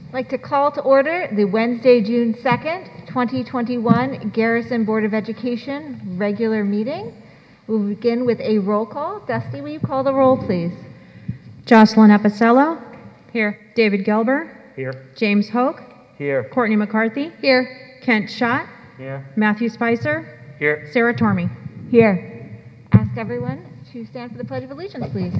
I'd like to call to order the Wednesday, June 2nd, 2021 Garrison Board of Education regular meeting. We'll begin with a roll call. Dusty, will you call the roll, please? Jocelyn Epicello. Here. David Gelber. Here. James Hoke. Here. Courtney McCarthy. Here. Kent Schott. Here. Matthew Spicer. Here. Sarah Tormey. Here. Ask everyone to stand for the Pledge of Allegiance, please.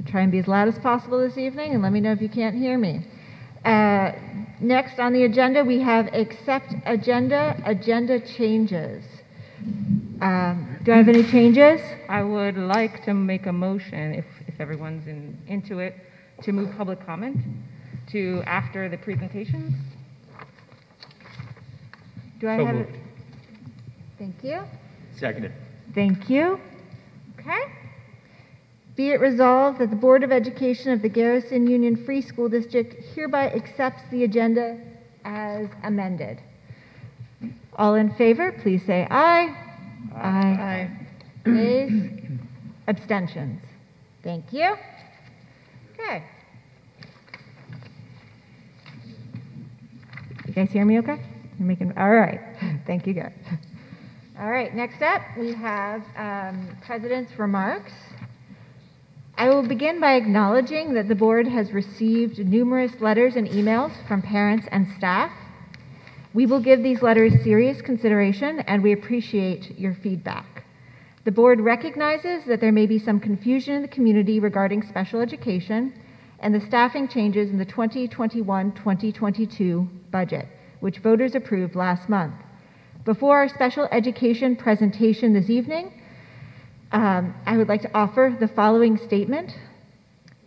Try and be as loud as possible this evening, and let me know if you can't hear me. Next on the agenda, we have accept agenda changes. Do I have any changes? I would like to make a motion, if everyone's into it, to move public comment to after the presentations. Do I So have moved. it? Thank you. Seconded. Thank you. Okay. Be it resolved that the Board of Education of the Garrison Union Free School District hereby accepts the agenda as amended. All in favor, please say aye. Aye. Nays? Abstentions? Thank you. Okay. You guys hear me okay? You're making, all right. Thank you, guys. All right, next up, we have President's remarks. I will begin by acknowledging that the board has received numerous letters and emails from parents and staff. We will give these letters serious consideration, and we appreciate your feedback. The board recognizes that there may be some confusion in the community regarding special education and the staffing changes in the 2021-2022 budget, which voters approved last month. Before our special education presentation this evening, I would like to offer the following statement.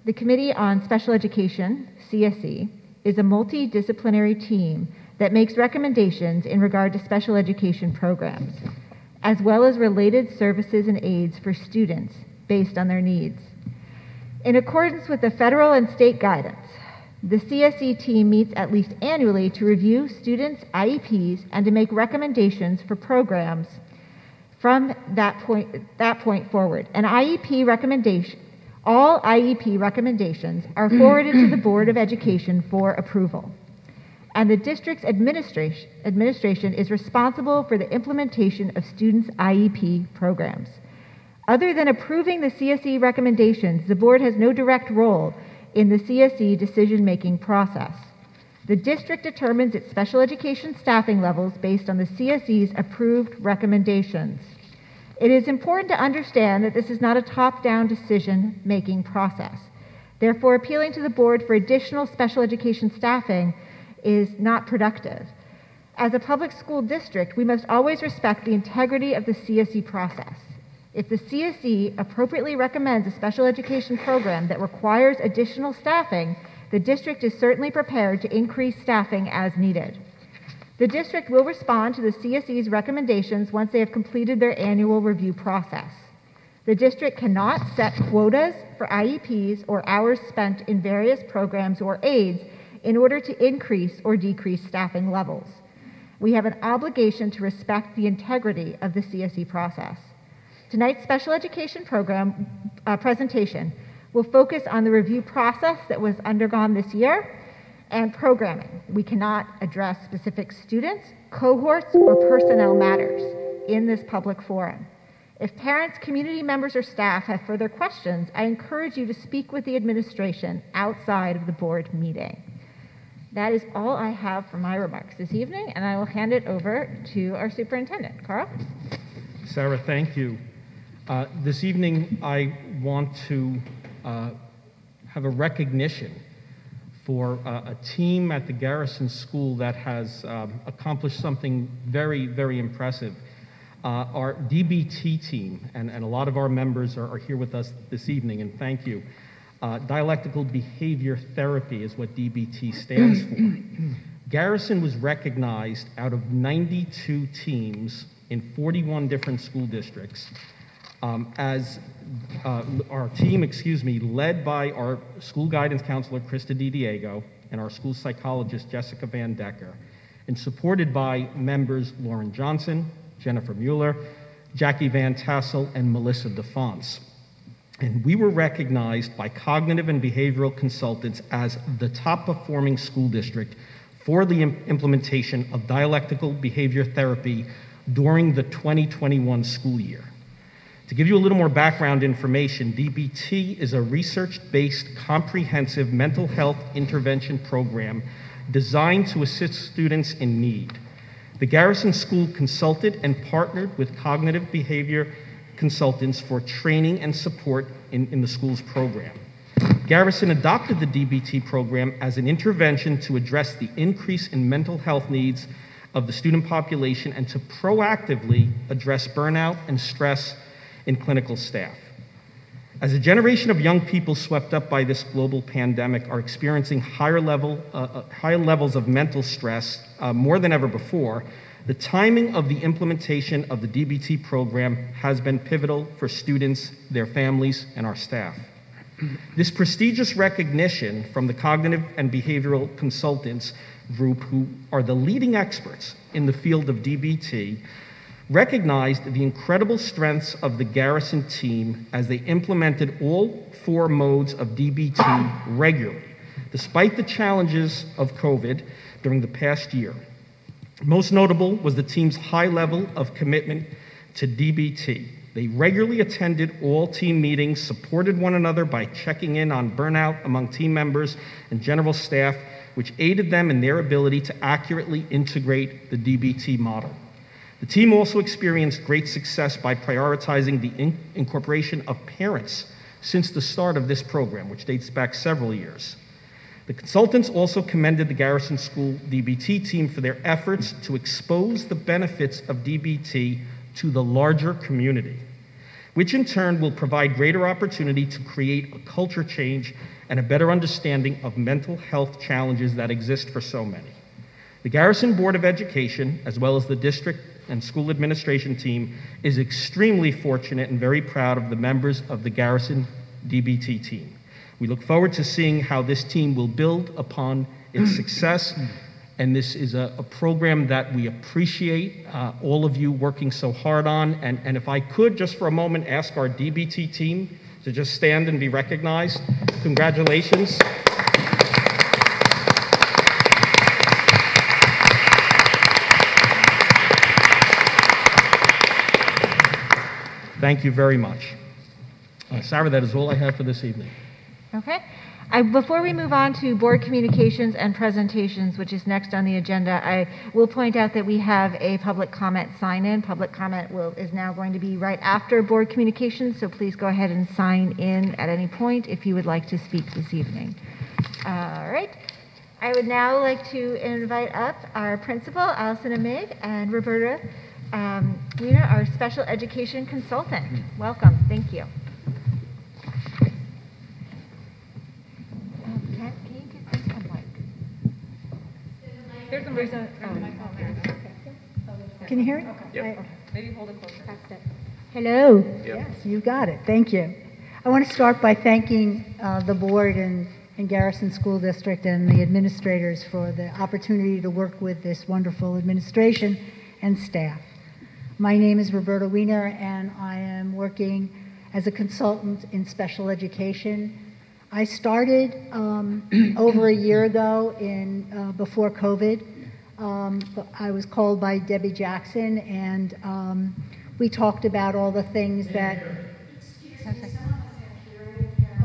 The Committee on Special Education, CSE, is a multidisciplinary team that makes recommendations in regard to special education programs, as well as related services and aids for students based on their needs. In accordance with the federal and state guidance, the CSE team meets at least annually to review students' IEPs and to make recommendations for programs from that point forward. All IEP recommendations are forwarded to the Board of Education for approval. And the district's administration is responsible for the implementation of students' IEP programs. Other than approving the CSE recommendations, the board has no direct role in the CSE decision-making process. The district determines its special education staffing levels based on the CSE's approved recommendations. It is important to understand that this is not a top-down decision-making process. Therefore, appealing to the board for additional special education staffing is not productive. As a public school district, we must always respect the integrity of the CSE process. If the CSE appropriately recommends a special education program that requires additional staffing, the district is certainly prepared to increase staffing as needed. The district will respond to the CSE's recommendations once they have completed their annual review process. The district cannot set quotas for IEPs or hours spent in various programs or aids in order to increase or decrease staffing levels. We have an obligation to respect the integrity of the CSE process. Tonight's special education program presentation will focus on the review process that was undergone this year and programming. We cannot address specific students, cohorts, or personnel matters in this public forum. If parents, community members, or staff have further questions, I encourage you to speak with the administration outside of the board meeting. That is all I have for my remarks this evening, and I will hand it over to our superintendent. Carl? Sarah, thank you. This evening, I want to have a recognition for a team at the Garrison School that has accomplished something very, very impressive. Our DBT team, and a lot of our members are here with us this evening, and thank you. Dialectical Behavior Therapy is what DBT stands for. Garrison was recognized out of 92 teams in 41 different school districts. As our team, led by our school guidance counselor, Krista DiDiego, and our school psychologist, Jessica Van Decker, and supported by members Lauren Johnson, Jennifer Mueller, Jackie Van Tassel, and Melissa DeFonce. And we were recognized by cognitive and behavioral consultants as the top performing school district for the implementation of dialectical behavior therapy during the 2021 school year. To give you a little more background information, DBT is a research-based comprehensive mental health intervention program designed to assist students in need. The Garrison School consulted and partnered with cognitive behavior consultants for training and support in the school's program. Garrison adopted the DBT program as an intervention to address the increase in mental health needs of the student population and to proactively address burnout and stress in clinical staff. As a generation of young people swept up by this global pandemic are experiencing higher levels of mental stress more than ever before, the timing of the implementation of the DBT program has been pivotal for students, their families, and our staff. This prestigious recognition from the Cognitive and Behavioral Consultants Group, who are the leading experts in the field of DBT, recognized the incredible strengths of the Garrison team as they implemented all 4 modes of DBT regularly, despite the challenges of COVID during the past year. Most notable was the team's high level of commitment to DBT. They regularly attended all team meetings, supported one another by checking in on burnout among team members and general staff, which aided them in their ability to accurately integrate the DBT model. The team also experienced great success by prioritizing the incorporation of parents since the start of this program, which dates back several years. The consultants also commended the Garrison School DBT team for their efforts to expose the benefits of DBT to the larger community, which in turn will provide greater opportunity to create a culture change and a better understanding of mental health challenges that exist for so many. The Garrison Board of Education, as well as the district and school administration team, is extremely fortunate and very proud of the members of the Garrison DBT team. We look forward to seeing how this team will build upon its success, and this is a program that we appreciate all of you working so hard on. And if I could, just for a moment, ask our DBT team to just stand and be recognized. Congratulations. Thank you very much. Sarah, that is all I have for this evening. Okay. Before we move on to board communications and presentations, which is next on the agenda, I will point out that we have a public comment sign-in. Public comment is now going to be right after board communications, so please go ahead and sign in at any point if you would like to speak this evening. All right. I would now like to invite up our principal, Allison Emig, and Roberta Weiner, our special education consultant. Welcome. Thank you. Can you hear it? Yep. Maybe hold it closer. Hello. Yep. Yes, you got it. Thank you. I want to start by thanking the board and Garrison School District and the administrators for the opportunity to work with this wonderful administration and staff. My name is Roberta Weiner, and I am working as a consultant in special education. I started over a year ago before COVID. I was called by Debbie Jackson, and we talked about all the things that...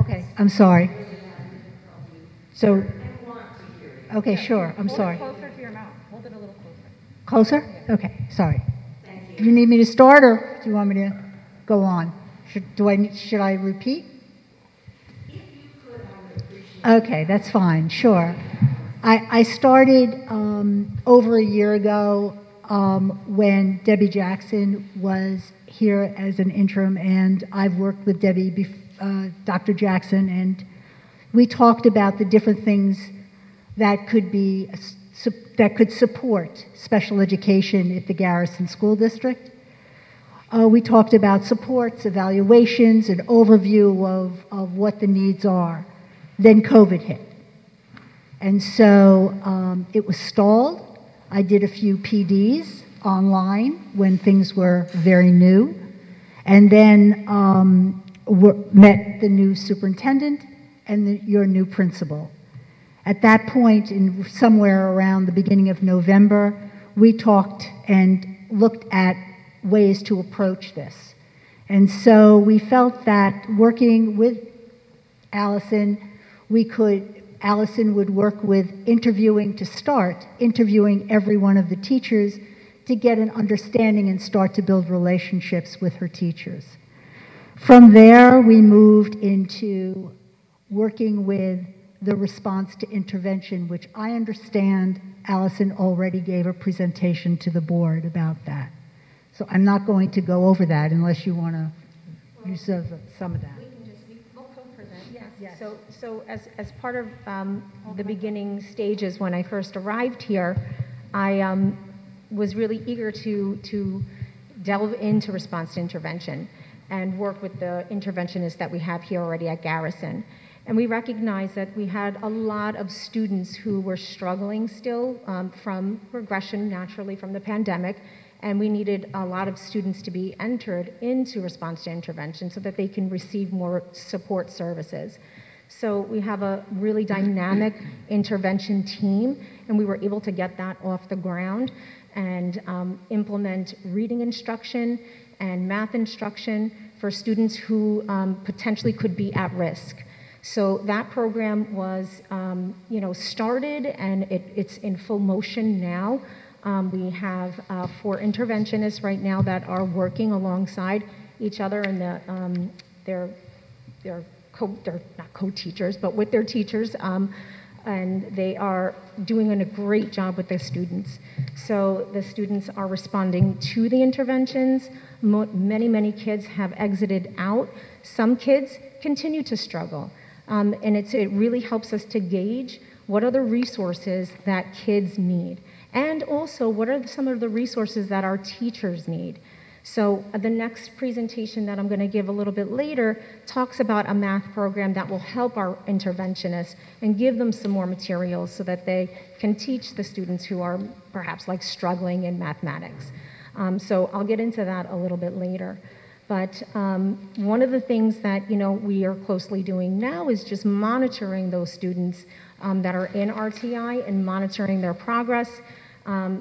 Okay, I'm sorry. So, okay, sure, I'm sorry. Hold it closer to your mouth. Hold it a little closer. Closer? Okay, sorry. Do you need me to start, or do you want me to go on? Should I repeat? Okay, that's fine, sure. I started over a year ago when Debbie Jackson was here as an interim, and I've worked with Debbie, Dr. Jackson, and we talked about the different things that could support special education at the Garrison School District. we talked about supports, evaluations, an overview of what the needs are. Then COVID hit. And so it was stalled. I did a few PDs online when things were very new. And then met the new superintendent and your new principal. At that point, in somewhere around the beginning of November, we talked and looked at ways to approach this. And so we felt that working with Allison, Allison would work with interviewing every one of the teachers to get an understanding and start to build relationships with her teachers. From there, we moved into working with the response to intervention, which I understand Allison already gave a presentation to the board about that. So I'm not going to go over that unless you want to use some of that. We'll co-present, yes. Yes. So as part of the beginning stages when I first arrived here, I was really eager to delve into response to intervention and work with the interventionists that we have here already at Garrison. And we recognized that we had a lot of students who were struggling still from regression naturally from the pandemic, and we needed a lot of students to be entered into response to intervention so that they can receive more support services. So we have a really dynamic intervention team, and we were able to get that off the ground and implement reading instruction and math instruction for students who potentially could be at risk. So that program was, started, and it's in full motion now. We have 4 interventionists right now that are working alongside each other, and they're not co-teachers, but with their teachers, and they are doing a great job with the students. So the students are responding to the interventions. Many kids have exited out. Some kids continue to struggle. And it really helps us to gauge what are the resources that kids need, and also what are some of the resources that our teachers need. So the next presentation that I'm going to give a little bit later talks about a math program that will help our interventionists and give them some more materials so that they can teach the students who are perhaps struggling in mathematics. So I'll get into that a little bit later. But one of the things that we are closely doing now is just monitoring those students that are in RTI and monitoring their progress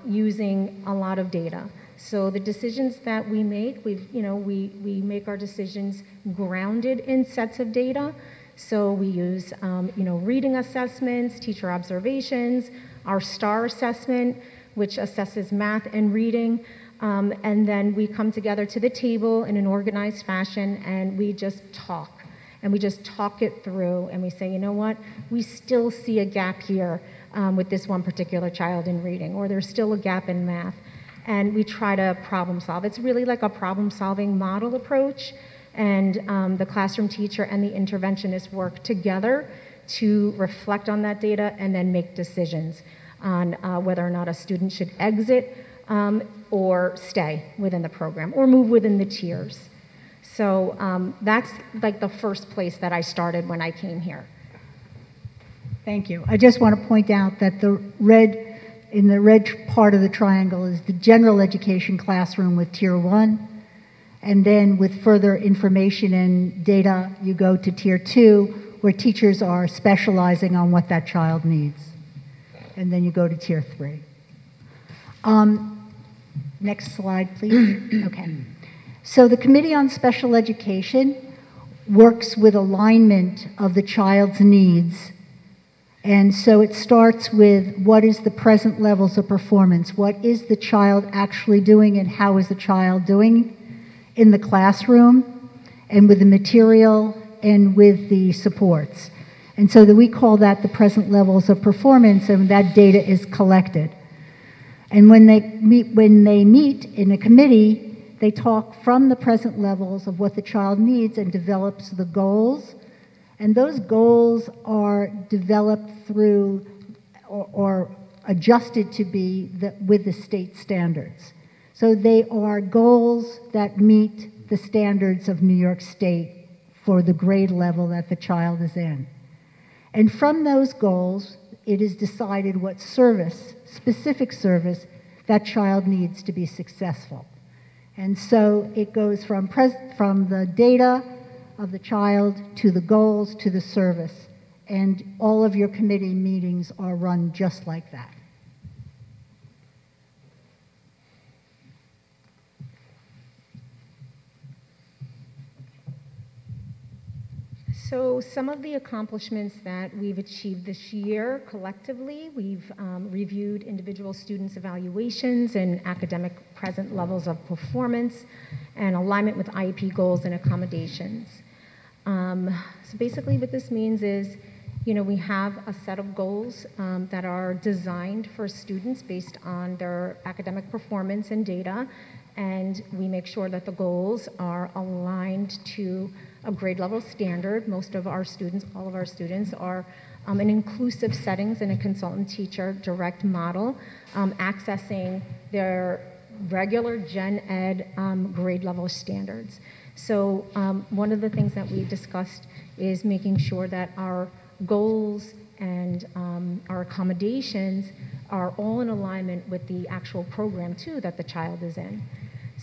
using a lot of data. So the decisions that we make, we make our decisions grounded in sets of data. So we use reading assessments, teacher observations, our STAR assessment, which assesses math and reading. And then we come together to the table in an organized fashion, and we just talk. And we just talk it through, and we say, you know what, we still see a gap here with this one particular child in reading, or there's still a gap in math. And we try to problem solve. It's really like a problem-solving model approach, and the classroom teacher and the interventionist work together to reflect on that data and then make decisions on whether or not a student should exit or stay within the program or move within the tiers. So that's the first place that I started when I came here. Thank you. I just want to point out that in the red part of the triangle is the general education classroom with Tier 1. And then with further information and data, you go to Tier 2, where teachers are specializing on what that child needs. And then you go to Tier 3. Next slide, please. Okay. So the Committee on Special Education works with alignment of the child's needs. And so it starts with what is the present levels of performance? What is the child actually doing, and how is the child doing in the classroom and with the material and with the supports? And so that we call that the present levels of performance, and that data is collected. And when they meet in a committee, they talk from the present levels of what the child needs and develops the goals. And those goals are developed through or adjusted to be with the state standards. So they are goals that meet the standards of New York State for the grade level that the child is in. And from those goals, it is decided what service, specific service, that child needs to be successful. And so it goes from the data of the child to the goals to the service. And all of your committee meetings are run just like that. So some of the accomplishments that we've achieved this year collectively, we've reviewed individual students' evaluations and academic present levels of performance and alignment with IEP goals and accommodations. So basically what this means is, we have a set of goals that are designed for students based on their academic performance and data, and we make sure that the goals are aligned to a grade level standard. Most of our students, all of our students, are in inclusive settings in a consultant teacher direct model, accessing their regular gen ed grade level standards. So one of the things that we discussed is making sure that our goals and our accommodations are all in alignment with the actual program too that the child is in.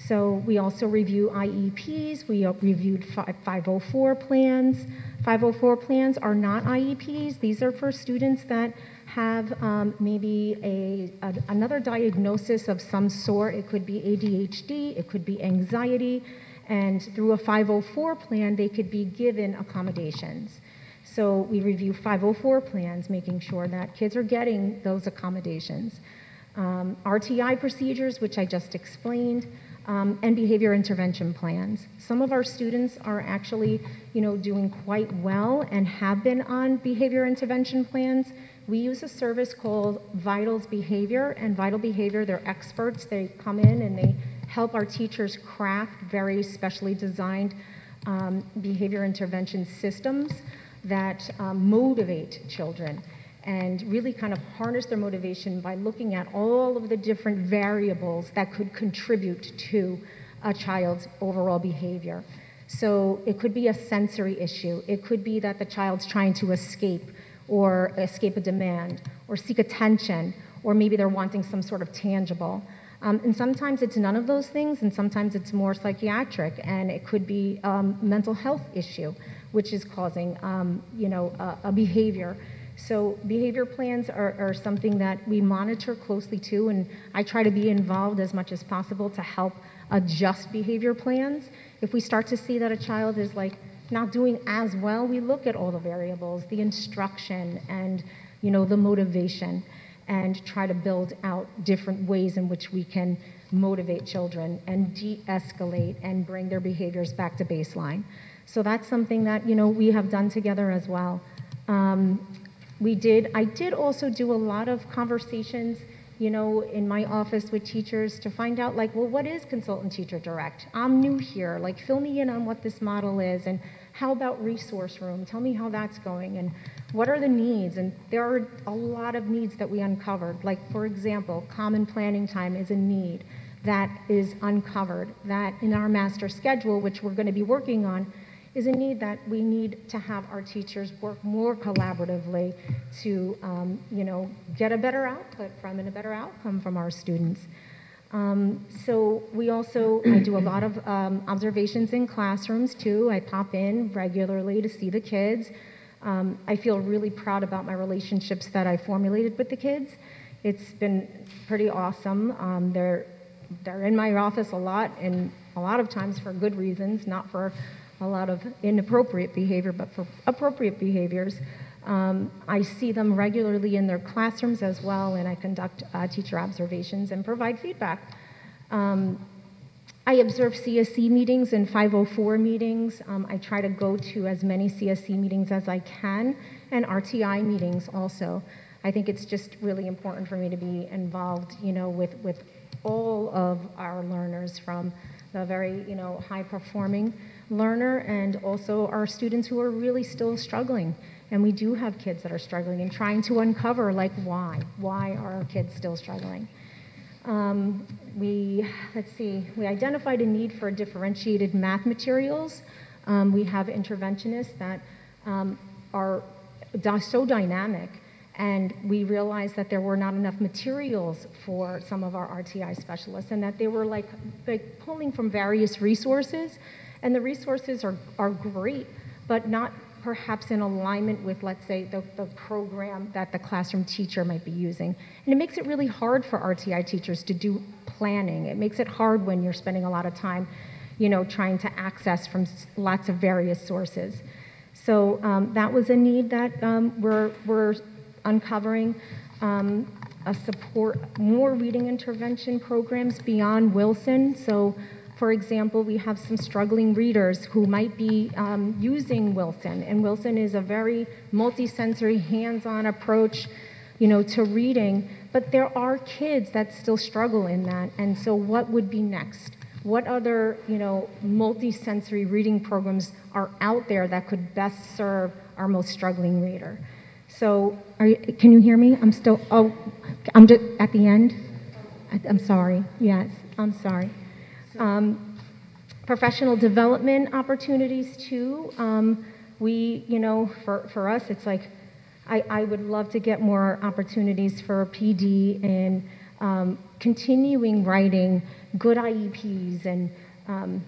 So we also review IEPs. We reviewed 504 plans. 504 plans are not IEPs. These are for students that have maybe another diagnosis of some sort. It could be ADHD, it could be anxiety, and through a 504 plan, they could be given accommodations. So we review 504 plans, making sure that kids are getting those accommodations. RTI procedures, which I just explained, and behavior intervention plans. Some of our students are actually, doing quite well and have been on behavior intervention plans. We use a service called Vital's Behavior, and Vital Behavior, they're experts. They come in and they help our teachers craft very specially designed behavior intervention systems that motivate children and really kind of harness their motivation by looking at all of the different variables that could contribute to a child's overall behavior. So it could be a sensory issue. It could be that the child's trying to escape or escape a demand or seek attention, or maybe they're wanting some sort of tangible. And sometimes it's none of those things, and sometimes it's more psychiatric, and it could be a mental health issue, which is causing, a behavior. So behavior plans are something that we monitor closely too, and I try to be involved as much as possible to help adjust behavior plans. If we start to see that a child is not doing as well, we look at all the variables, the instruction and the motivation, and try to build out different ways in which we can motivate children and de-escalate and bring their behaviors back to baseline. So that's something that we have done together as well. I did also do a lot of conversations, in my office with teachers to find out, what is consultant teacher direct? I'm new here. Fill me in on what this model is, and how about resource room? Tell me how that's going, and what are the needs? And there are a lot of needs that we uncovered. For example, common planning time is a need that is uncovered. That in our master schedule, which we're going to be working on, is a need that we need to have our teachers work more collaboratively to, get a better output from and a better outcome from our students. So I do a lot of observations in classrooms too. I pop in regularly to see the kids. I feel really proud about my relationships that I formulated with the kids. It's been pretty awesome. They're in my office a lot, and a lot of times for good reasons, not for a lot of inappropriate behavior, but for appropriate behaviors. I see them regularly in their classrooms as well, and I conduct teacher observations and provide feedback. I observe CSE meetings and 504 meetings. I try to go to as many CSE meetings as I can, and RTI meetings also. I think it's just really important for me to be involved, with all of our learners, from the very, high-performing learner and also our students who are really still struggling. And we do have kids that are struggling, and trying to uncover, why? Why are our kids still struggling? We identified a need for differentiated math materials. We have interventionists that are so dynamic, and we realized that there were not enough materials for some of our RTI specialists, and that they were like pulling from various resources, and the resources are great, but not perhaps in alignment with, let's say, the program that the classroom teacher might be using. And it makes it really hard for RTI teachers to do planning. It makes it hard when you're spending a lot of time, trying to access from lots of various sources. So that was a need that we're uncovering. Support more reading intervention programs beyond Wilson. So, for example, we have some struggling readers who might be using Wilson, and Wilson is a very multisensory, hands-on approach, to reading, but there are kids that still struggle in that, and so what would be next? What other, multisensory reading programs are out there that could best serve our most struggling reader? So, can you hear me? I'm just at the end? I'm sorry, yes, I'm sorry. Professional development opportunities too. For us, it's like, I would love to get more opportunities for PD and continuing writing good IEPs. And I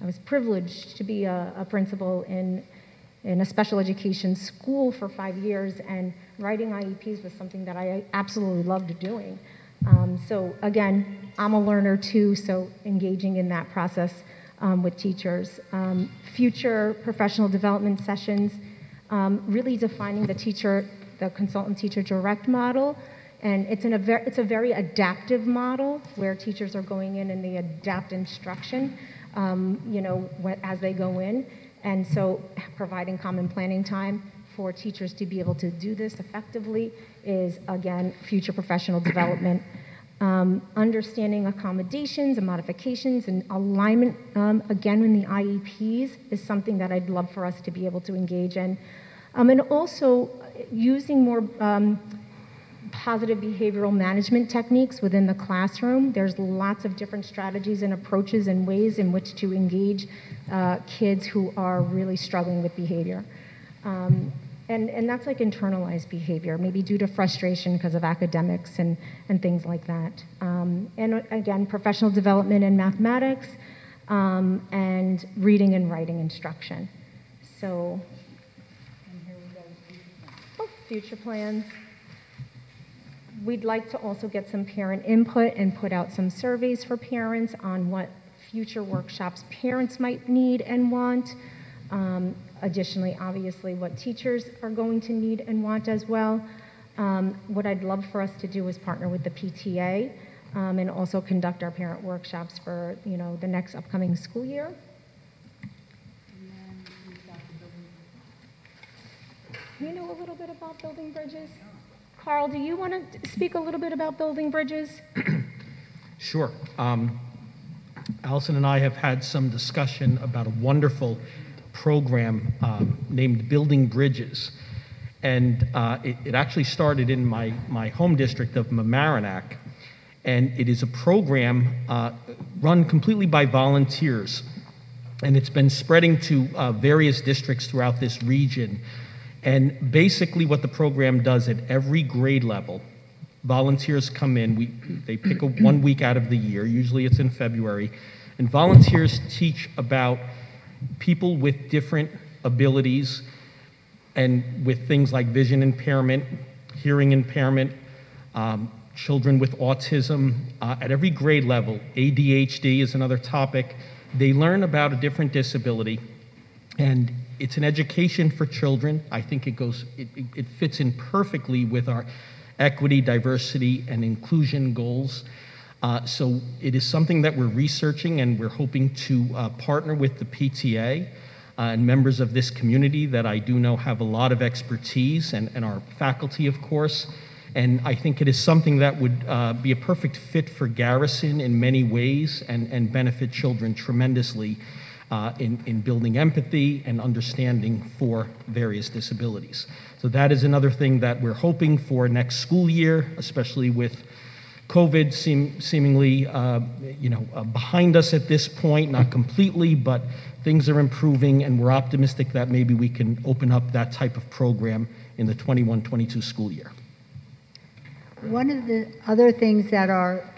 was privileged to be a principal in a special education school for 5 years, and writing IEPs was something that I absolutely loved doing. So again, I'm a learner too, so engaging in that process with teachers. Future professional development sessions, really defining the consultant teacher direct model, and it's a very adaptive model where teachers are going in and they adapt instruction, as they go in, and so providing common planning time for teachers to be able to do this effectively is, again, future professional development. Understanding accommodations and modifications and alignment, again, in the IEPs is something that I'd love for us to be able to engage in. And also using more positive behavioral management techniques within the classroom. There's lots of different strategies and approaches and ways in which to engage kids who are really struggling with behavior. And that's like internalized behavior, maybe due to frustration because of academics and things like that. And again, professional development in mathematics and reading and writing instruction. So, and here we go. Future plans. We'd like to also get some parent input and put out some surveys for parents on what future workshops parents might need and want. Additionally, obviously, what teachers are going to need and want as well. What I'd love for us to do is partner with the PTA and also conduct our parent workshops for, the next upcoming school year. You know a little bit about building bridges? Carl, do you want to speak a little bit about building bridges? Sure. Allison and I have had some discussion about a wonderful program named Building Bridges. And it actually started in my home district of Mamaroneck. And it is a program run completely by volunteers. And it's been spreading to various districts throughout this region. And basically what the program does at every grade level, volunteers come in, they pick 1 week out of the year, usually it's in February, and volunteers teach about people with different abilities and with things like vision impairment, hearing impairment, children with autism, at every grade level. ADHD is another topic. They learn about a different disability, and it's an education for children. I think it fits in perfectly with our equity, diversity, and inclusion goals. So it is something that we're researching, and we're hoping to partner with the PTA and members of this community that I do know have a lot of expertise, and our faculty, of course. And I think it is something that would be a perfect fit for Garrison in many ways and benefit children tremendously. in building empathy and understanding for various disabilities. So that is another thing that we're hoping for next school year, especially with COVID seemingly behind us at this point, not completely, but things are improving, and we're optimistic that maybe we can open up that type of program in the 21-22 school year. One of the other things that are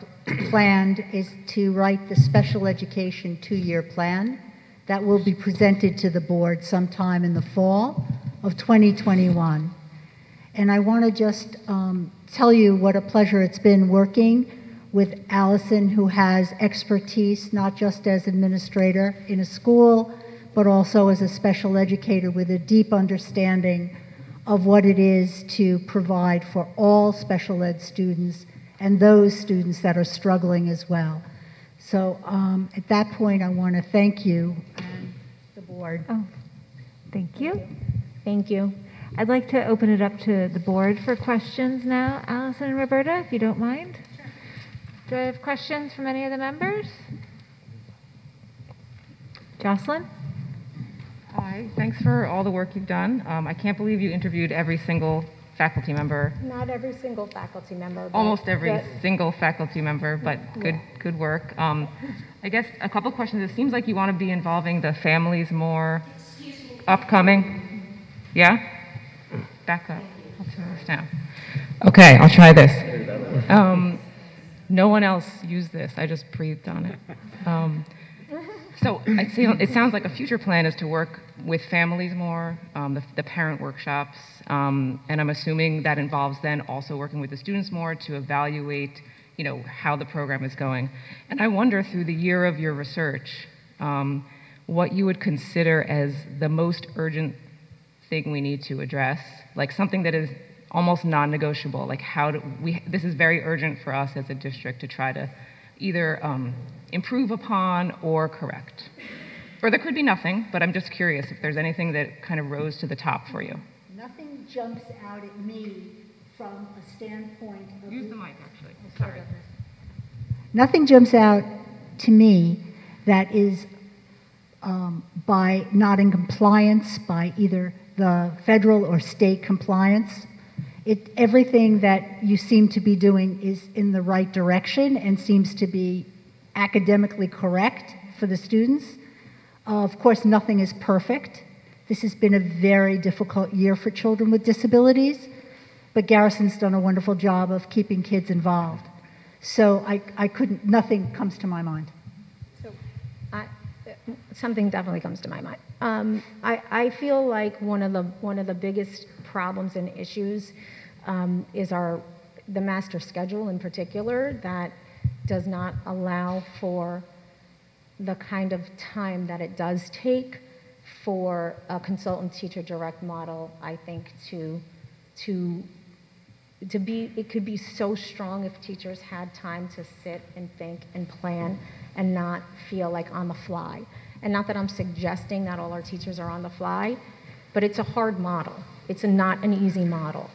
planned is to write the special education 2-year plan that will be presented to the board sometime in the fall of 2021. And I want to just tell you what a pleasure it's been working with Allison, who has expertise not just as administrator in a school, but also as a special educator with a deep understanding of what it is to provide for all special ed students and those students that are struggling as well. So at that point, I want to thank you and the board. Oh, thank you. Thank you. I'd like to open it up to the board for questions now. Allison and Roberta, if you don't mind. Do I have questions from any of the members? Jocelyn? Hi, thanks for all the work you've done. I can't believe you interviewed every single faculty member. Not every single faculty member. Almost every single faculty member, but good work. I guess a couple questions. It seems like you want to be involving the families more. Upcoming. Yeah? Back up. I'll turn this down. Okay, I'll try this. No one else used this. I just breathed on it. So it sounds like a future plan is to work with families more, the parent workshops, and I'm assuming that involves then also working with the students more to evaluate, how the program is going. And I wonder, through the year of your research, what you would consider as the most urgent thing we need to address, like something that is almost non-negotiable, like this is very urgent for us as a district to try to either improve upon or correct. Or there could be nothing, but I'm just curious if there's anything that kind of rose to the top for you. Nothing jumps out at me from a standpoint of... Use the mic, actually. Sorry. Nothing jumps out to me that is by not in compliance by either the federal or state compliance. Everything that you seem to be doing is in the right direction and seems to be academically correct for the students. Of course, nothing is perfect. This has been a very difficult year for children with disabilities, but Garrison's done a wonderful job of keeping kids involved. So nothing comes to my mind. So something definitely comes to my mind. I feel like one of the biggest problems and issues is the master schedule in particular that does not allow for the kind of time that it does take for a consultant teacher direct model, I think, to be, it could be so strong if teachers had time to sit and think and plan and not feel like on the fly. And not that I'm suggesting that all our teachers are on the fly, but it's a hard model. It's not an easy model.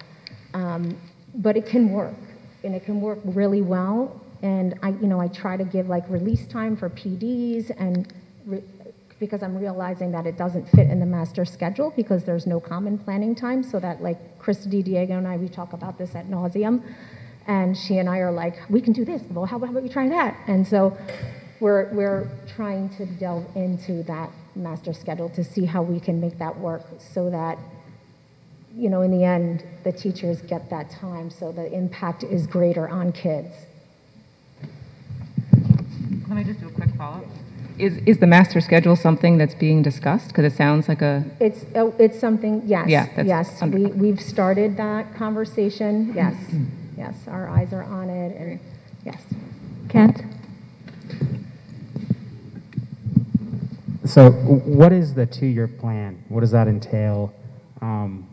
But it can work, and it can work really well. And I try to give like release time for PDs, and because I'm realizing that it doesn't fit in the master schedule because there's no common planning time. So that like Chris DiDiego and I, we talk about this ad nauseum, and she and I are like, we can do this. Well, how about we try that? And so we're trying to delve into that master schedule to see how we can make that work so that, in the end, the teachers get that time so the impact is greater on kids. Let me just do a quick follow-up. Is the master schedule something that's being discussed? Because it sounds like a... It's something, yes. Yeah, yes. We've started that conversation. Yes. Yes, our eyes are on it. And yes. Kent? So what is the 2-year plan? What does that entail?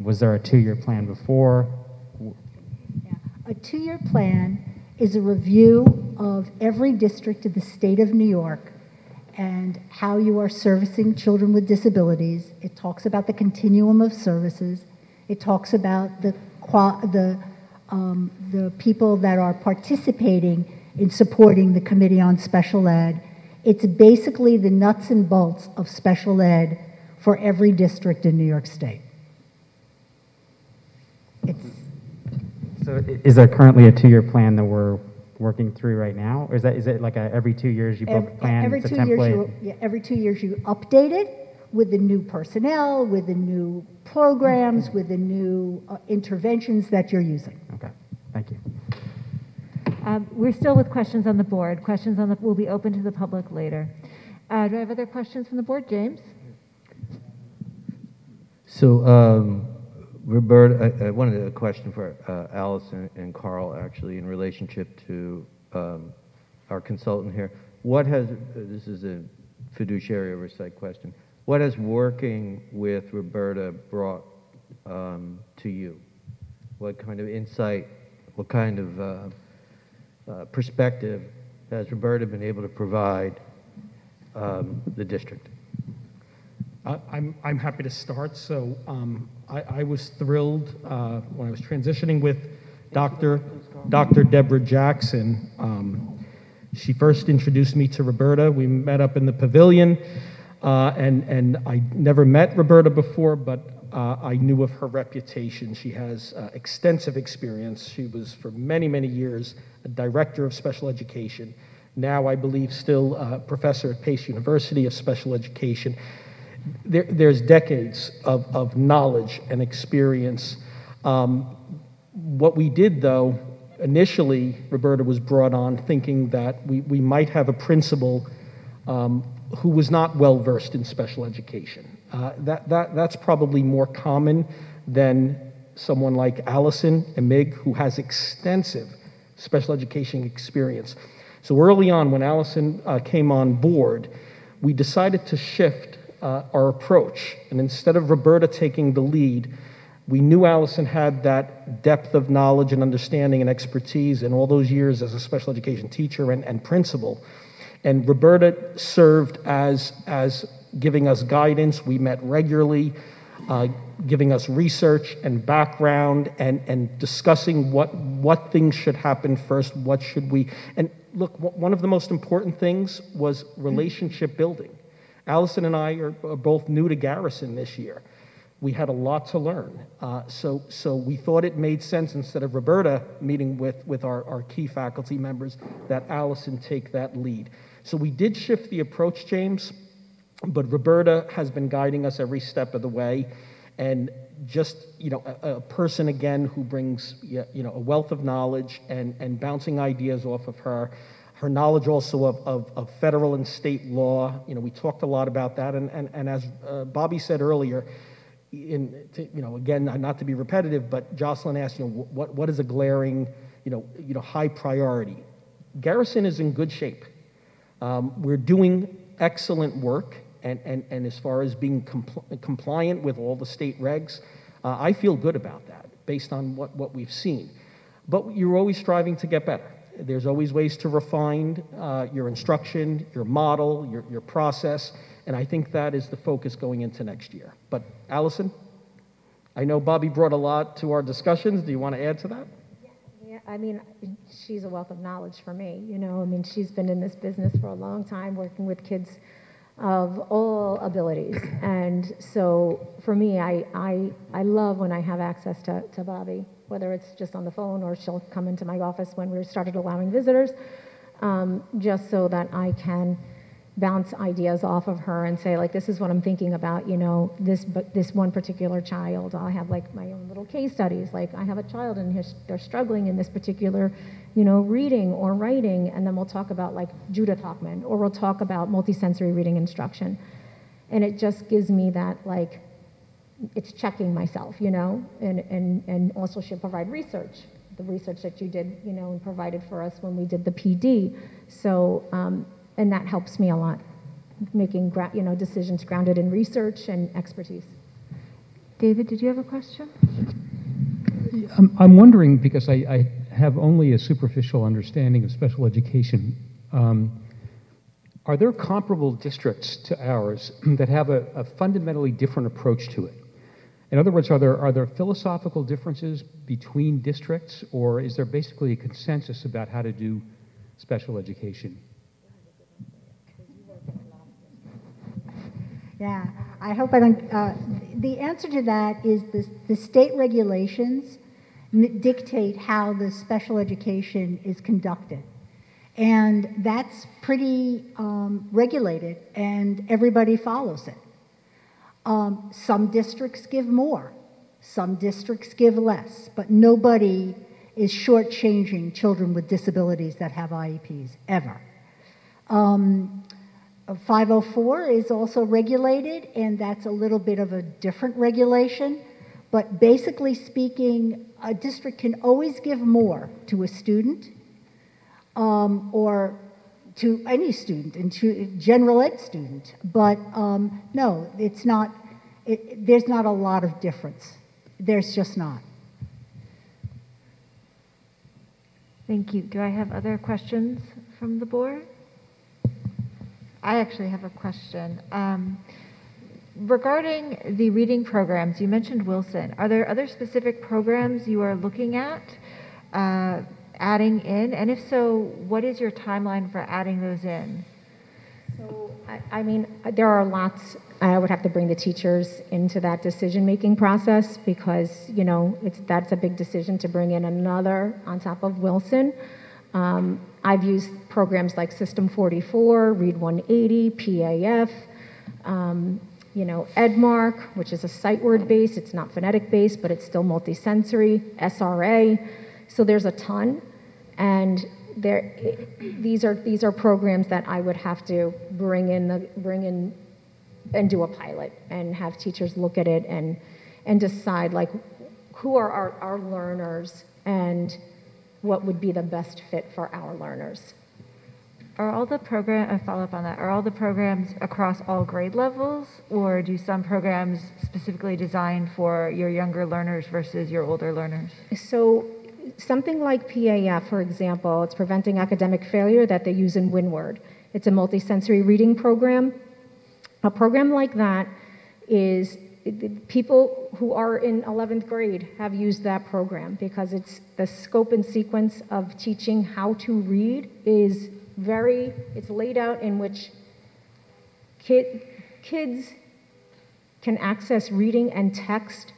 Was there a 2-year plan before? Yeah. A 2-year plan is a review of every district of the state of New York and how you are servicing children with disabilities. It talks about the continuum of services. It talks about the people that are participating in supporting the Committee on Special Ed. It's basically the nuts and bolts of special ed for every district in New York State. So is there currently a 2-year plan that we're working through right now? Or is it like every 2 years you build a plan, Every it's a 2 years template? every 2 years you update it with the new personnel, with the new programs, with the new interventions that you're using. Okay, thank you. We're still with questions on the board. Questions will be open to the public later. Do I have other questions from the board? James? So, Roberta, I wanted a question for Allison and Carl, actually, in relationship to our consultant here. This is a fiduciary oversight question, what has working with Roberta brought to you? What kind of insight, what kind of perspective has Roberta been able to provide the district? I'm happy to start. So I was thrilled when I was transitioning with Dr. Deborah Jackson. She first introduced me to Roberta. We met up in the pavilion, and I never met Roberta before, but I knew of her reputation. She has extensive experience. She was for many, many years a director of special education. Now, I believe, still a professor at Pace University of Special Education. There's decades of knowledge and experience. What we did, though, initially, Roberta was brought on thinking that we might have a principal who was not well-versed in special education. That's probably more common than someone like Allison, Emig, who has extensive special education experience. So early on, when Allison came on board, we decided to shift our approach. And instead of Roberta taking the lead, we knew Allison had that depth of knowledge and understanding and expertise in all those years as a special education teacher and principal. And Roberta served as giving us guidance. We met regularly, giving us research and background and discussing what things should happen first, what should we. And look, one of the most important things was relationship building. Allison and I are both new to Garrison this year. We had a lot to learn. So we thought it made sense, instead of Roberta meeting with our key faculty members, that Allison take that lead. So we did shift the approach, James, but Roberta has been guiding us every step of the way. And just, a person, again, who brings, a wealth of knowledge and bouncing ideas off of her. Her knowledge also of federal and state law. We talked a lot about that. And as Bobby said earlier, again, not to be repetitive, but Jocelyn asked, what is a glaring, high priority? Garrison is in good shape. We're doing excellent work, and as far as being compliant with all the state regs, I feel good about that based on what we've seen. But you're always striving to get better. There's always ways to refine your instruction, your model, your process, and I think that is the focus going into next year. But Allison, I know Bobby brought a lot to our discussions. Do you want to add to that? Yeah, I mean, she's a wealth of knowledge for me. She's been in this business for a long time, working with kids of all abilities. And so for me, I love when I have access to Bobby, whether it's just on the phone or she'll come into my office when we started allowing visitors, just so that I can bounce ideas off of her and say, like, this is what I'm thinking about, this one particular child. I have like my own little case studies. Like, I have a child and they're struggling in this particular, reading or writing, and then we'll talk about like Judith Hoffman, or we'll talk about multisensory reading instruction. And it just gives me that, like, it's checking myself, and also she'll provide research, the research that you did, and provided for us when we did the PD. So, and that helps me a lot, making decisions grounded in research and expertise. David, did you have a question? I'm wondering, because I have only a superficial understanding of special education, are there comparable districts to ours that have a fundamentally different approach to it? In other words, are there philosophical differences between districts, or is there basically a consensus about how to do special education? Yeah, I hope I don't. The answer to that is the state regulations dictate how the special education is conducted. And that's pretty regulated, and everybody follows it. Some districts give more, some districts give less, but nobody is shortchanging children with disabilities that have IEPs, ever. 504 is also regulated, and that's a little bit of a different regulation. But basically speaking, a district can always give more to a student or to any student, and to general ed student. But no, it's not, there's not a lot of difference. There's just not. Thank you. Do I have other questions from the board? I actually have a question. Regarding the reading programs, you mentioned Wilson. Are there other specific programs you are looking at adding in? And if so, what is your timeline for adding those in? So, I mean, there are lots. I would have to bring the teachers into that decision-making process because, you know, that's a big decision to bring in another on top of Wilson. I've used programs like System 44, Read 180, PAF, you know, Edmark, which is a sight word based. It's not phonetic based, but it's still multisensory. SRA. So there's a ton, and these are programs that I would have to bring in and do a pilot and have teachers look at it and decide like who are our learners and what would be the best fit for our learners. Are all the follow up on that, are all the programs across all grade levels, or do some programs specifically designed for your younger learners versus your older learners? So something like PAF, for example, it's preventing academic failure that they use in Windward. It's a multisensory reading program. A program like that is people who are in 11th grade have used that program because it's the scope and sequence of teaching how to read is it's laid out in which kids can access reading and text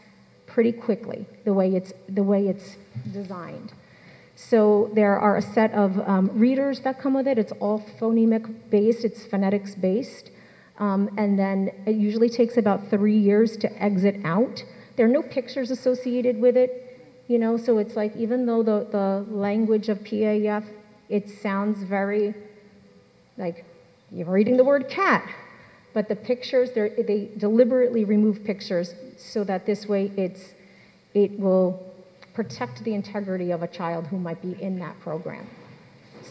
pretty quickly the way it's designed. So there are a set of readers that come with it. It's all phonemic based, it's phonetics based. And then it usually takes about 3 years to exit out. There are no pictures associated with it, you know, so it's like even though the language of PAF, it sounds very like you're reading the word cat, but the pictures, they deliberately remove pictures so that this way it will protect the integrity of a child who might be in that program.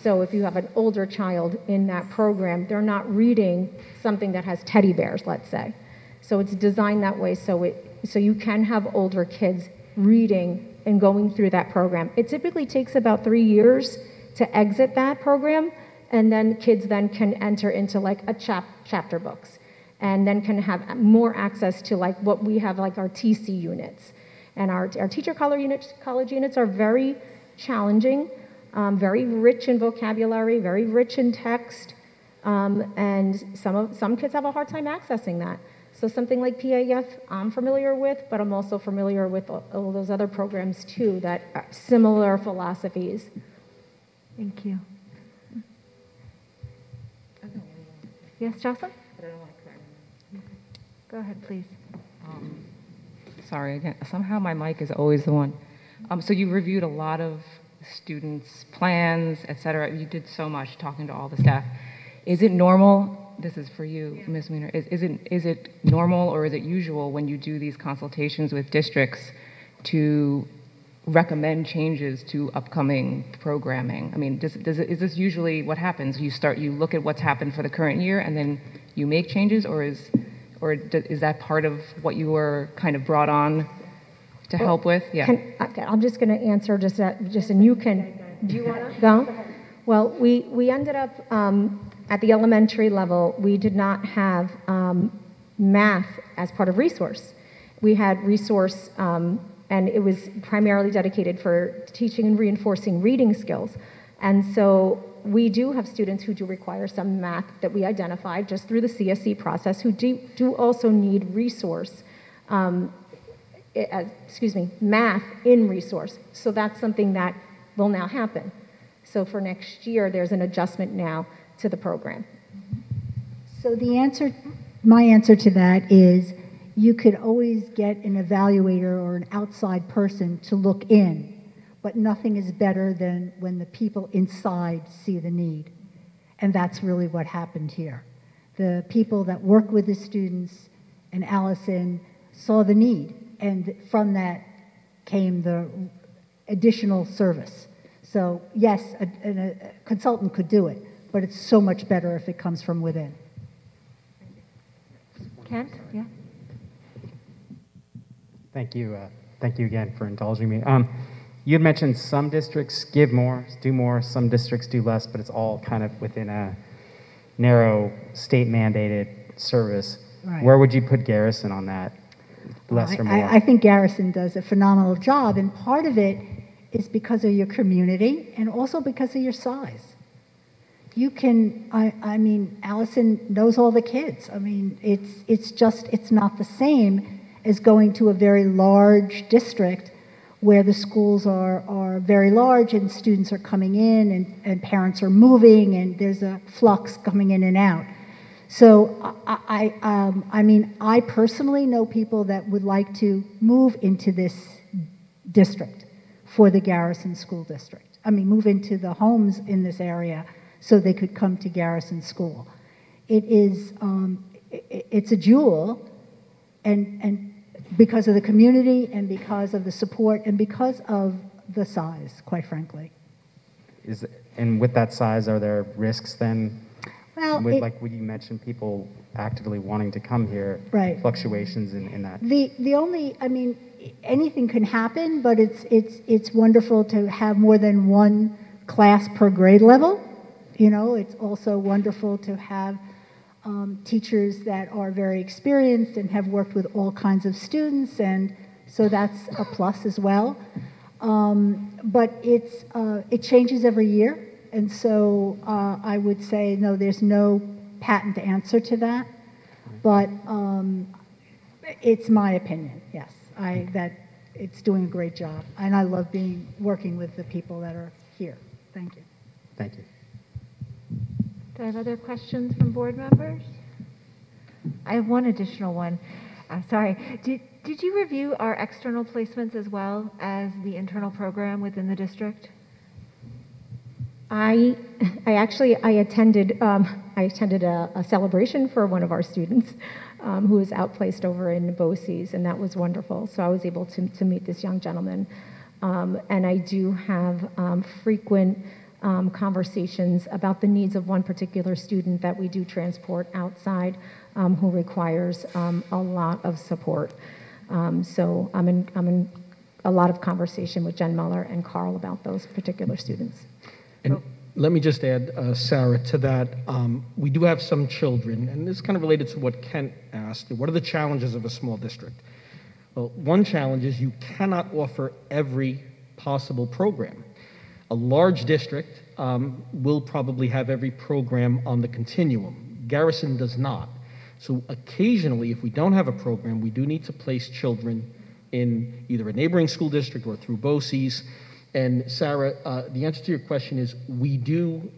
So if you have an older child in that program, they're not reading something that has teddy bears, let's say. So it's designed that way so you can have older kids reading and going through that program. It typically takes about 3 years to exit that program, and then kids then can enter into like a chapter books, and then can have more access to like what we have like our TC units. And our teacher college units are very challenging. Very rich in vocabulary, very rich in text, and some kids have a hard time accessing that. So something like PAF I'm familiar with, but I'm also familiar with all those other programs too that are similar philosophies. Thank you. Yes, Jocelyn? Go ahead, please. Sorry, again, somehow my mic is always the one. So you reviewed a lot of students' plans, etc. You did so much talking to all the staff. Is it normal, this is for you, Ms. Weiner, is it normal or is it usual when you do these consultations with districts to recommend changes to upcoming programming? I mean, is this usually what happens? You look at what's happened for the current year and then you make changes, or is that part of what you were kind of brought on to help with? Yeah. I'm just going to answer and you can. Do you want to go? Well, we ended up at the elementary level. We did not have math as part of resource. We had resource, and it was primarily dedicated for teaching and reinforcing reading skills. And so we do have students who do require some math that we identified just through the CSE process who do also need resource, math in resource. So that's something that will now happen. So for next year, there's an adjustment now to the program. So my answer to that is you could always get an evaluator or an outside person to look in, but nothing is better than when the people inside see the need. And that's really what happened here. The people that work with the students and Allison saw the need, and from that came the additional service. So yes, a consultant could do it, but it's so much better if it comes from within. Kent? Yeah. Thank you. Thank you again for indulging me. You had mentioned some districts give more, do more, some districts do less, but it's all kind of within a narrow state-mandated service. Right. Where would you put Garrison on that? Less or more? I think Garrison does a phenomenal job, and part of it is because of your community and also because of your size. You can, I mean, Allison knows all the kids. I mean, it's not the same as going to a very large district where the schools are very large and students are coming in and parents are moving and there's a flux coming in and out. So I mean, I personally know people that would like to move into this district for the Garrison School District. I mean, move into the homes in this area so they could come to Garrison School. It is, it's a jewel, and because of the community and because of the support and because of the size, quite frankly. And with that size, are there risks then? Well, like when you mentioned people actively wanting to come here, right. Fluctuations in that. The only, I mean, anything can happen, but it's wonderful to have more than one class per grade level. You know, it's also wonderful to have teachers that are very experienced and have worked with all kinds of students, and so that's a plus as well. But it changes every year, and so I would say no, there's no patent answer to that, but it's my opinion. Yes, that it's doing a great job, and I love working with the people that are here. Thank you. Thank you. Do I have other questions from board members? I have one additional one. Sorry. Did you review our external placements as well as the internal program within the district? I attended a celebration for one of our students who was outplaced over in BOCES, and that was wonderful. So I was able to meet this young gentleman. And I do have frequent conversations about the needs of one particular student that we do transport outside who requires a lot of support. So I'm in a lot of conversation with Jen Muller and Carl about those particular students. And let me just add, Sarah, to that. We do have some children, and this is kind of related to what Kent asked. What are the challenges of a small district? Well, one challenge is you cannot offer every possible program. A large district will probably have every program on the continuum. Garrison does not. So occasionally, if we don't have a program, we do need to place children in either a neighboring school district or through BOCES. And Sarah, the answer to your question is we do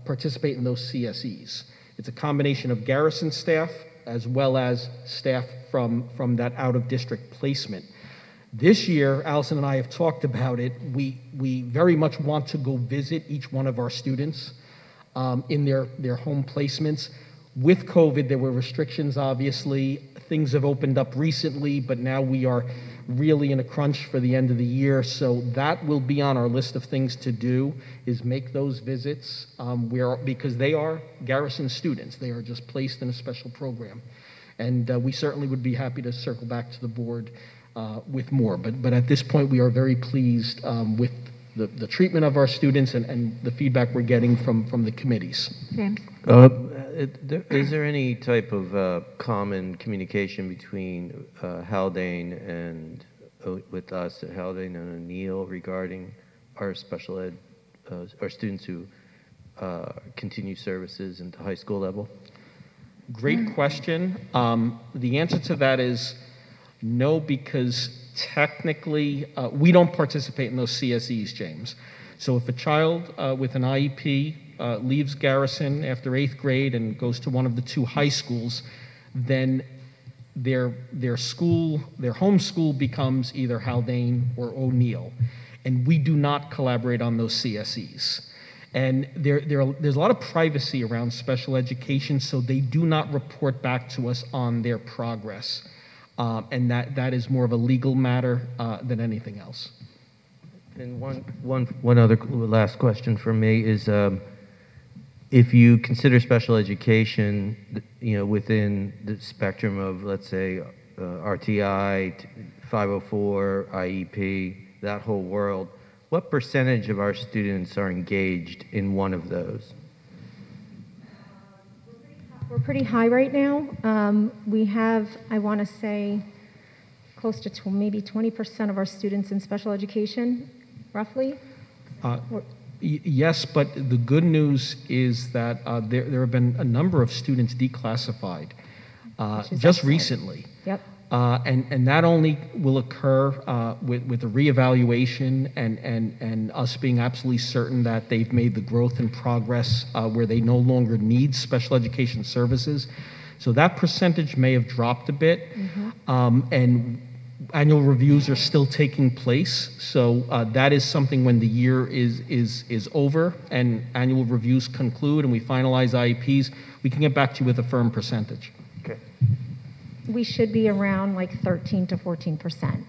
participate in those CSEs. It's a combination of Garrison staff as well as staff from that out-of-district placement. This year, Allison and I have talked about it. We very much want to go visit each one of our students in their home placements. With COVID, there were restrictions, obviously. Things have opened up recently, but now we are really in a crunch for the end of the year. So that will be on our list of things to do, is make those visits because they are Garrison students. They are just placed in a special program. And we certainly would be happy to circle back to the board with more. But at this point, we are very pleased with the treatment of our students and the feedback we're getting from the committees. James? Is there any type of common communication between Haldane and with us at Haldane and O'Neill regarding our special ed, our students who continue services into high school level? Great question. The answer to that is no, because technically we don't participate in those CSEs, James. So if a child with an IEP leaves Garrison after 8th grade and goes to one of the 2 high schools, then their home school becomes either Haldane or O'Neill, and we do not collaborate on those CSEs. And there's a lot of privacy around special education, so they do not report back to us on their progress, and that is more of a legal matter than anything else. And one other last question from me is, if you consider special education, within the spectrum of, let's say, RTI, 504, IEP, that whole world, what percentage of our students are engaged in one of those? We're pretty high right now. We have, I want to say, close to maybe 20% of our students in special education, roughly. Yes, but the good news is that there have been a number of students declassified just recently. Yep. And that only will occur with a reevaluation and us being absolutely certain that they've made the growth and progress where they no longer need special education services. So that percentage may have dropped a bit, and annual reviews are still taking place. So that is something when the year is over and annual reviews conclude and we finalize IEPs, we can get back to you with a firm percentage. Okay. We should be around like 13 to 14%.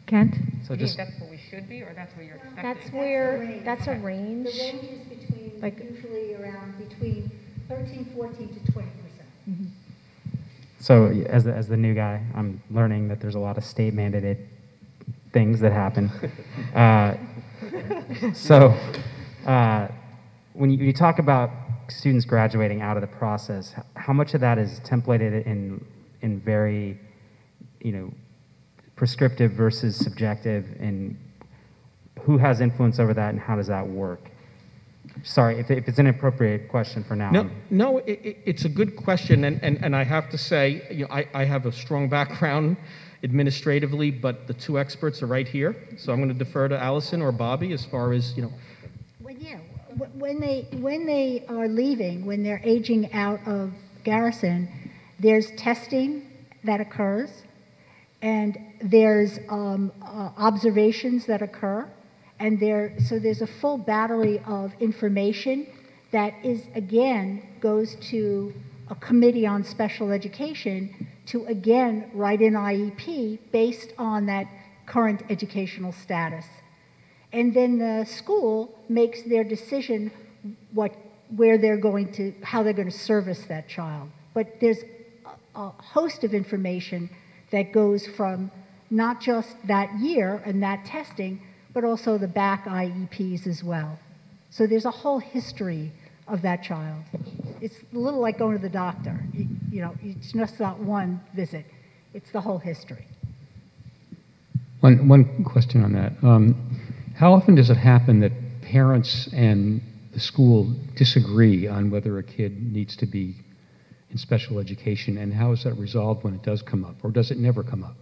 Kent? So just that's what we should be, or that's what you're expecting? That's a range. The range is between, usually around between 13, 14 to 20%. So as the new guy, I'm learning that there's a lot of state mandated things that happen. When you talk about students graduating out of the process, how much of that is templated in very, prescriptive versus subjective, and who has influence over that, and how does that work? Sorry, if it's an appropriate question for now. No, it's a good question, and I have to say, I have a strong background administratively, but the 2 experts are right here, so I'm going to defer to Allison or Bobby as far as, Well, yeah, when they are leaving, when they're aging out of Garrison, there's testing that occurs, and there's observations that occur. And so there's a full battery of information that goes to a committee on special education to again write an IEP based on that current educational status. And then the school makes their decision how they're going to service that child. But there's a host of information that goes from not just that year and that testing, but also the back IEPs as well. So there's a whole history of that child. It's a little like going to the doctor. It's just not one visit. It's the whole history. One question on that. How often does it happen that parents and the school disagree on whether a kid needs to be in special education, and how is that resolved when it does come up, or does it never come up?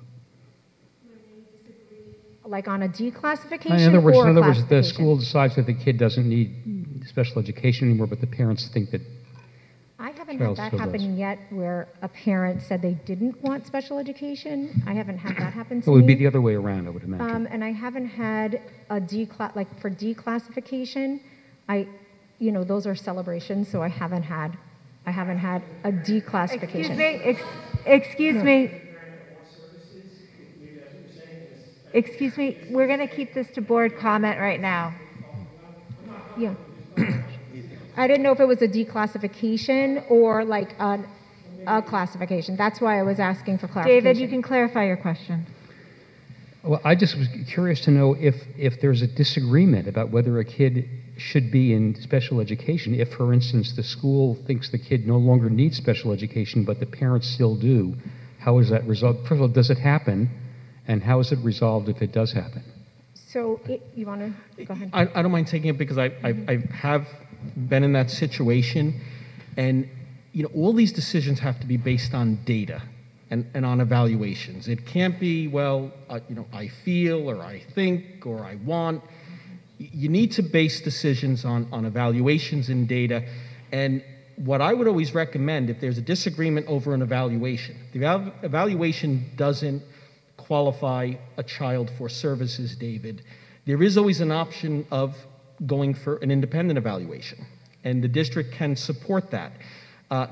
Like on a declassification in other words, the classification? school decides that the kid doesn't need special education anymore, but the parents think that. I haven't had that happen yet, where a parent said they didn't want special education. I haven't had that happen to me. It would be the other way around, I would imagine. And I haven't had a for declassification. Those are celebrations, so I haven't had a declassification. Excuse me. Excuse me, we're going to keep this to board comment right now. Yeah. I didn't know if it was a declassification or like a classification. That's why I was asking for clarification. David, you can clarify your question. Well, I just was curious to know if there's a disagreement about whether a kid should be in special education. If, for instance, the school thinks the kid no longer needs special education, but the parents still do, how is that resolved? First of all, does it happen? And how is it resolved if it does happen? So you want to go ahead? I don't mind taking it because I have been in that situation, and all these decisions have to be based on data and on evaluations. It can't be, well, I feel, or I think, or I want. You need to base decisions on evaluations and data. And what I would always recommend, if there's a disagreement over an evaluation, the evaluation doesn't qualify a child for services, David, there is always an option of going for an independent evaluation, and the district can support that.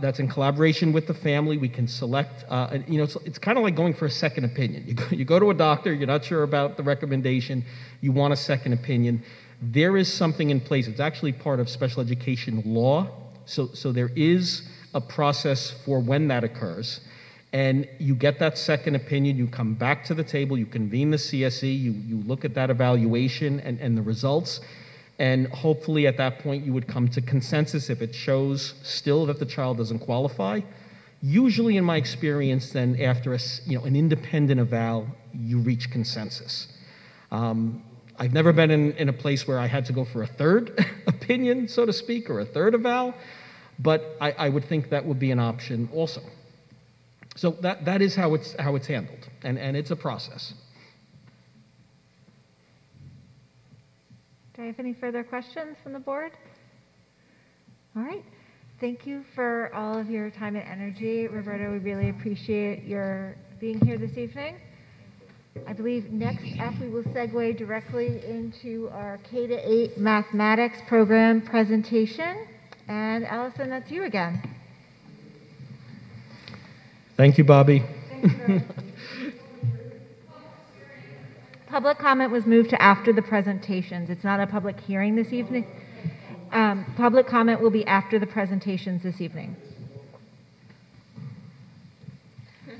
That's in collaboration with the family. We can select, it's kind of like going for a second opinion. You go to a doctor, you're not sure about the recommendation, you want a second opinion. There is something in place. It's actually part of special education law. So there is a process for when that occurs. And you get that second opinion, you come back to the table, you convene the CSE, you look at that evaluation and the results. And hopefully at that point you would come to consensus if it shows still that the child doesn't qualify. Usually in my experience then after an independent eval, you reach consensus. I've never been in a place where I had to go for a third opinion, so to speak, or a third eval, but I would think that would be an option also. So that is how it's handled, and it's a process. Do I have any further questions from the board? All right. Thank you for all of your time and energy. Roberta, we really appreciate your being here this evening. I believe next up we will segue directly into our K-8 mathematics program presentation. And Allison, that's you again. Thank you, Bobby. Public comment was moved to after the presentations. It's not a public hearing this evening. Public comment will be after the presentations this evening. I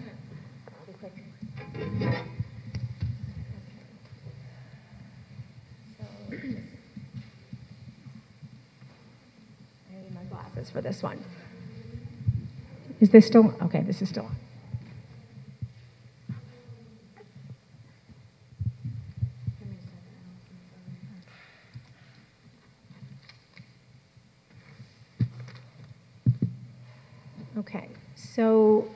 need my glasses for this one. Is this still? Okay, this is still on. Okay, so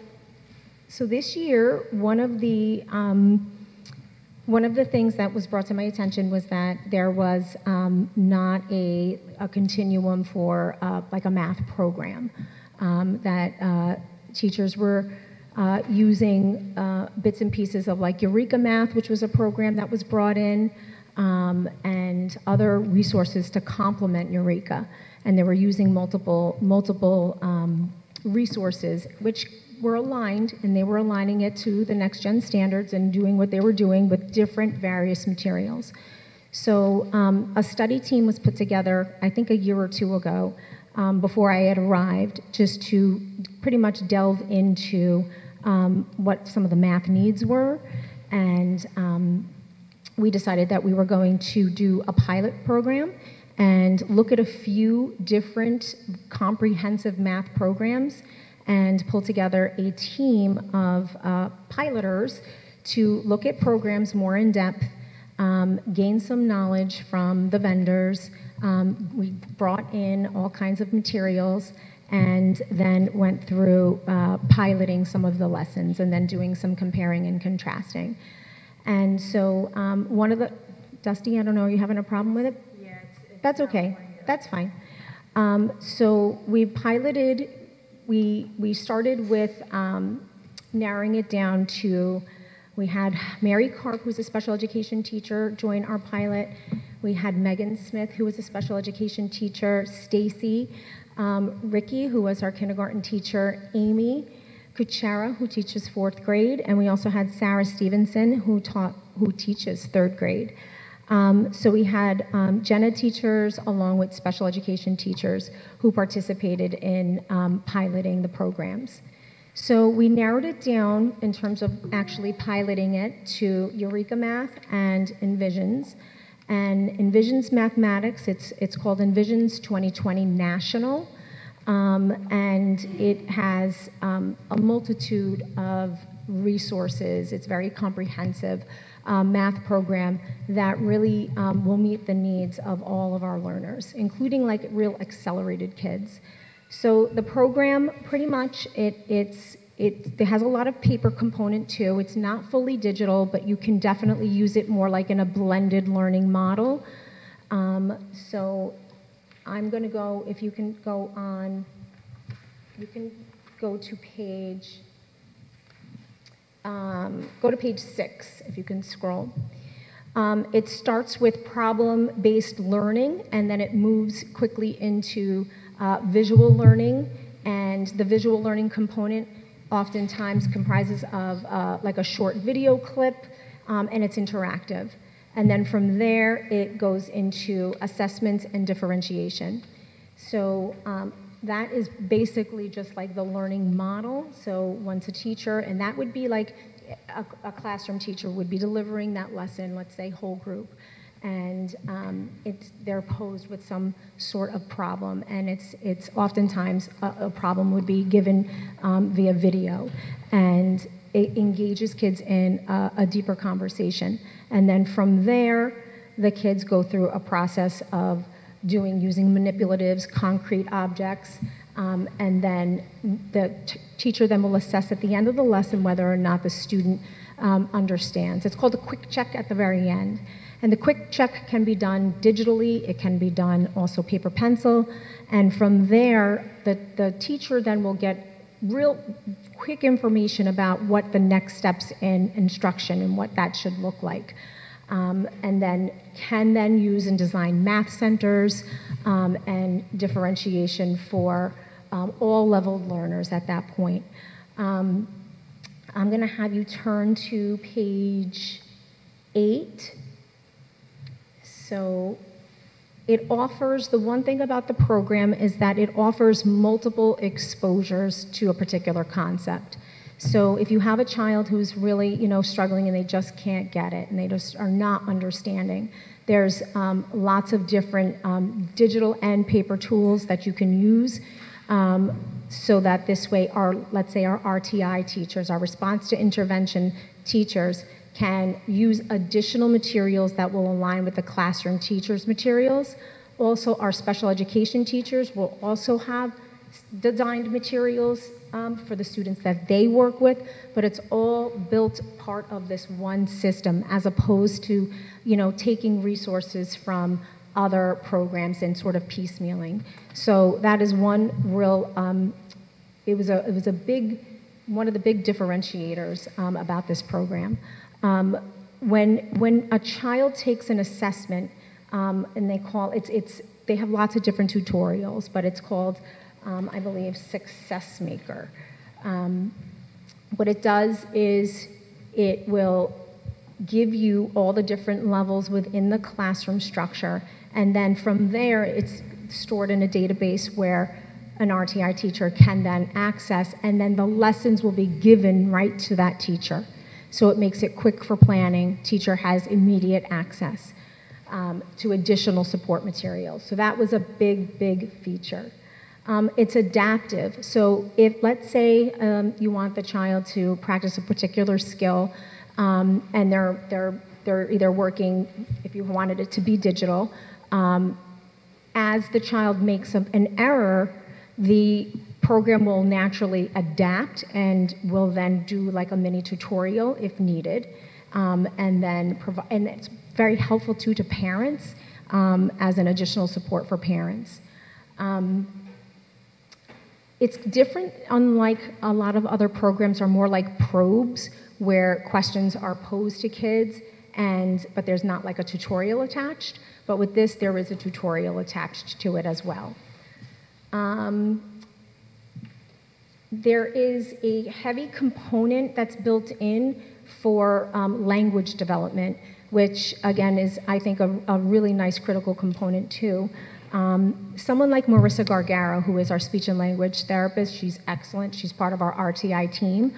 this year, one of the things that was brought to my attention was that there was not a continuum for like a math program, that teachers were using bits and pieces of like Eureka Math, which was a program that was brought in, and other resources to complement Eureka, and they were using multiple resources which were aligned, and they were aligning it to the next gen standards and doing what they were doing with different various materials. So a study team was put together, I think a year or two ago, before I had arrived, just to pretty much delve into what some of the math needs were, and we decided that we were going to do a pilot program and look at a few different comprehensive math programs and pull together a team of piloters to look at programs more in depth, gain some knowledge from the vendors. We brought in all kinds of materials and then went through piloting some of the lessons and then doing some comparing and contrasting. And so one of the, Dusty, I don't know, are you having a problem with it? Yeah, that's okay. That's fine. So we piloted, we started with narrowing it down to, we had Mary Karp, who's a special education teacher, join our pilot. We had Megan Smith, who was a special education teacher, Stacy, Ricky, who was our kindergarten teacher, Amy Kuchera, who teaches 4th grade, and we also had Sarah Stevenson, who teaches 3rd grade. So we had Jenna teachers along with special education teachers who participated in piloting the programs. So we narrowed it down in terms of actually piloting it to Eureka Math and Envisions. And Envisions Mathematics, it's called Envisions 2020 National, and it has a multitude of resources. It's very comprehensive math program that really will meet the needs of all of our learners, including like real accelerated kids. So the program, pretty much, it has a lot of paper component too. It's not fully digital, but you can definitely use it more like in a blended learning model. So I'm going to go, if you can go on, you can go to page 6, if you can scroll. It starts with problem-based learning, and then it moves quickly into visual learning, and the visual learning component oftentimes comprises of like a short video clip, and it's interactive. And then from there, it goes into assessments and differentiation. So that is basically just like the learning model. So once a teacher, and that would be like a classroom teacher would be delivering that lesson, let's say whole group, and they're posed with some sort of problem, and it's oftentimes a problem would be given via video, and it engages kids in a deeper conversation. And then from there, the kids go through a process of using manipulatives, concrete objects, and then the teacher then will assess at the end of the lesson whether or not the student understands. It's called a quick check at the very end. And the quick check can be done digitally, it can be done also paper pencil, and from there, the teacher then will get real quick information about what the next steps in instruction and what that should look like. And then can then use and design math centers and differentiation for all level learners at that point. I'm going to have you turn to page 8. So it offers, the one thing about the program is that it offers multiple exposures to a particular concept. So if you have a child who's really, struggling and they just can't get it and they just are not understanding, there's lots of different digital and paper tools that you can use so that this way let's say our RTI teachers, our response to intervention teachers, can use additional materials that will align with the classroom teachers' materials. Also, our special education teachers will also have designed materials for the students that they work with, but it's all built part of this one system as opposed to, taking resources from other programs and sort of piecemealing. So that is one real, it was one of the big differentiators about this program. When a child takes an assessment, and they have lots of different tutorials, but it's called, I believe, Success Maker. What it does is it will give you all the different levels within the classroom structure, and then from there it's stored in a database where an RTI teacher can then access, and then the lessons will be given right to that teacher. So it makes it quick for planning. Teacher has immediate access to additional support materials. So that was a big, big feature. It's adaptive. So if, let's say, you want the child to practice a particular skill, and they're either working, if you wanted it to be digital, as the child makes an error, the program will naturally adapt and will then do like a mini tutorial if needed, and then and it's very helpful too to parents as an additional support for parents. It's different, unlike a lot of other programs are more like probes where questions are posed to kids, but there's not like a tutorial attached. But with this, there is a tutorial attached to it as well. There is a heavy component that's built in for language development, which again is, I think, a really nice critical component too. Someone like Marissa Gargaro, who is our speech and language therapist, she's excellent. She's part of our RTI team.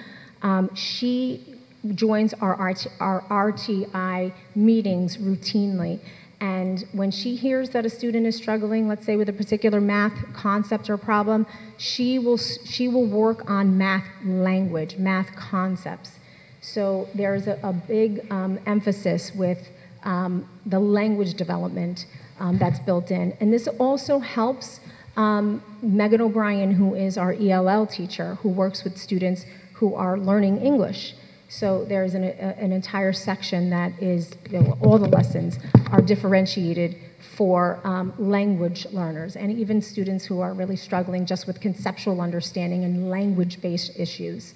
She joins our RTI meetings routinely. And when she hears that a student is struggling, let's say with a particular math concept or problem, she will work on math language, math concepts. So there's a big emphasis with the language development that's built in. And this also helps Megan O'Brien, who is our ELL teacher, who works with students who are learning English. So there's an entire section that is, all the lessons are differentiated for language learners and even students who are really struggling just with conceptual understanding and language-based issues.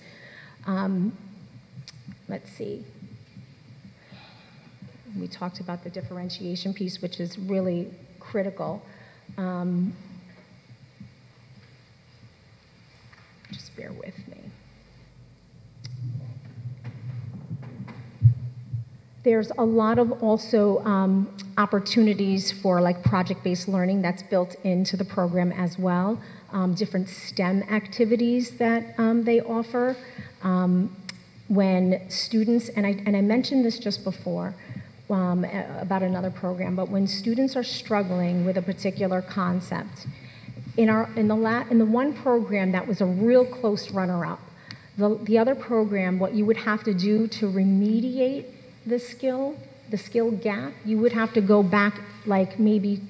Let's see. We talked about the differentiation piece, which is really critical. Just bear with me. There's a lot of also opportunities for like project-based learning that's built into the program as well. Different STEM activities that they offer. When students, and I mentioned this just before about another program, but when students are struggling with a particular concept, in the one program that was a real close runner-up, the other program, what you would have to do to remediate the skill gap, you would have to go back like maybe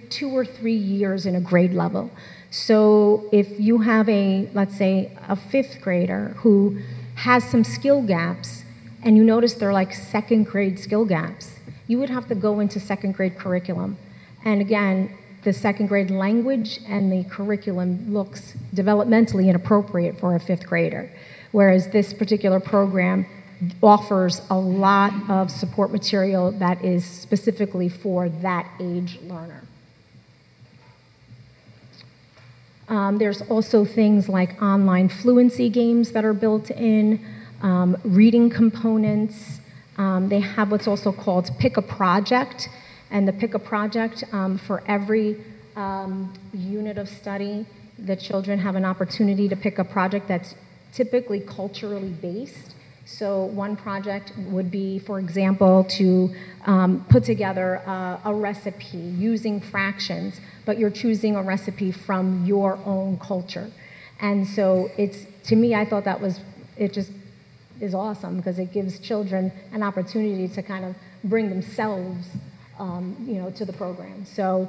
2 or 3 years in a grade level. So if you have let's say a 5th grader who has some skill gaps and you notice they're like 2nd grade skill gaps, you would have to go into 2nd grade curriculum. And again, the 2nd grade language and the curriculum looks developmentally inappropriate for a 5th grader. Whereas this particular program offers a lot of support material that is specifically for that age learner. There's also things like online fluency games that are built in, reading components. They have what's also called Pick a Project, and the Pick a Project, for every unit of study, the children have an opportunity to pick a project that's typically culturally based. So one project would be, for example, to put together a recipe using fractions, but you're choosing a recipe from your own culture. And so to me, I thought it just is awesome because it gives children an opportunity to kind of bring themselves to the program. So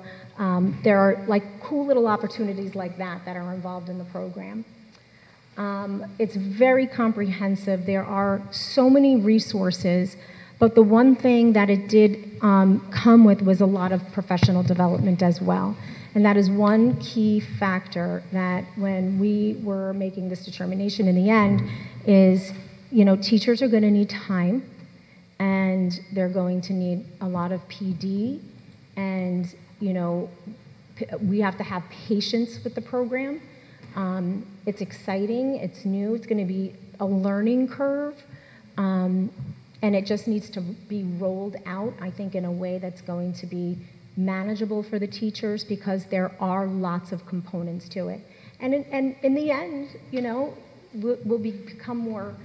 there are like cool little opportunities like that are involved in the program. It's very comprehensive. There are so many resources, but the one thing that it did come with was a lot of professional development as well. And that is one key factor that when we were making this determination in the end is, teachers are going to need time and they're going to need a lot of PD and, we have to have patience with the program. It's exciting, it's new, it's going to be a learning curve, and it just needs to be rolled out, I think, in a way that's going to be manageable for the teachers because there are lots of components to it. And in the end, we'll become more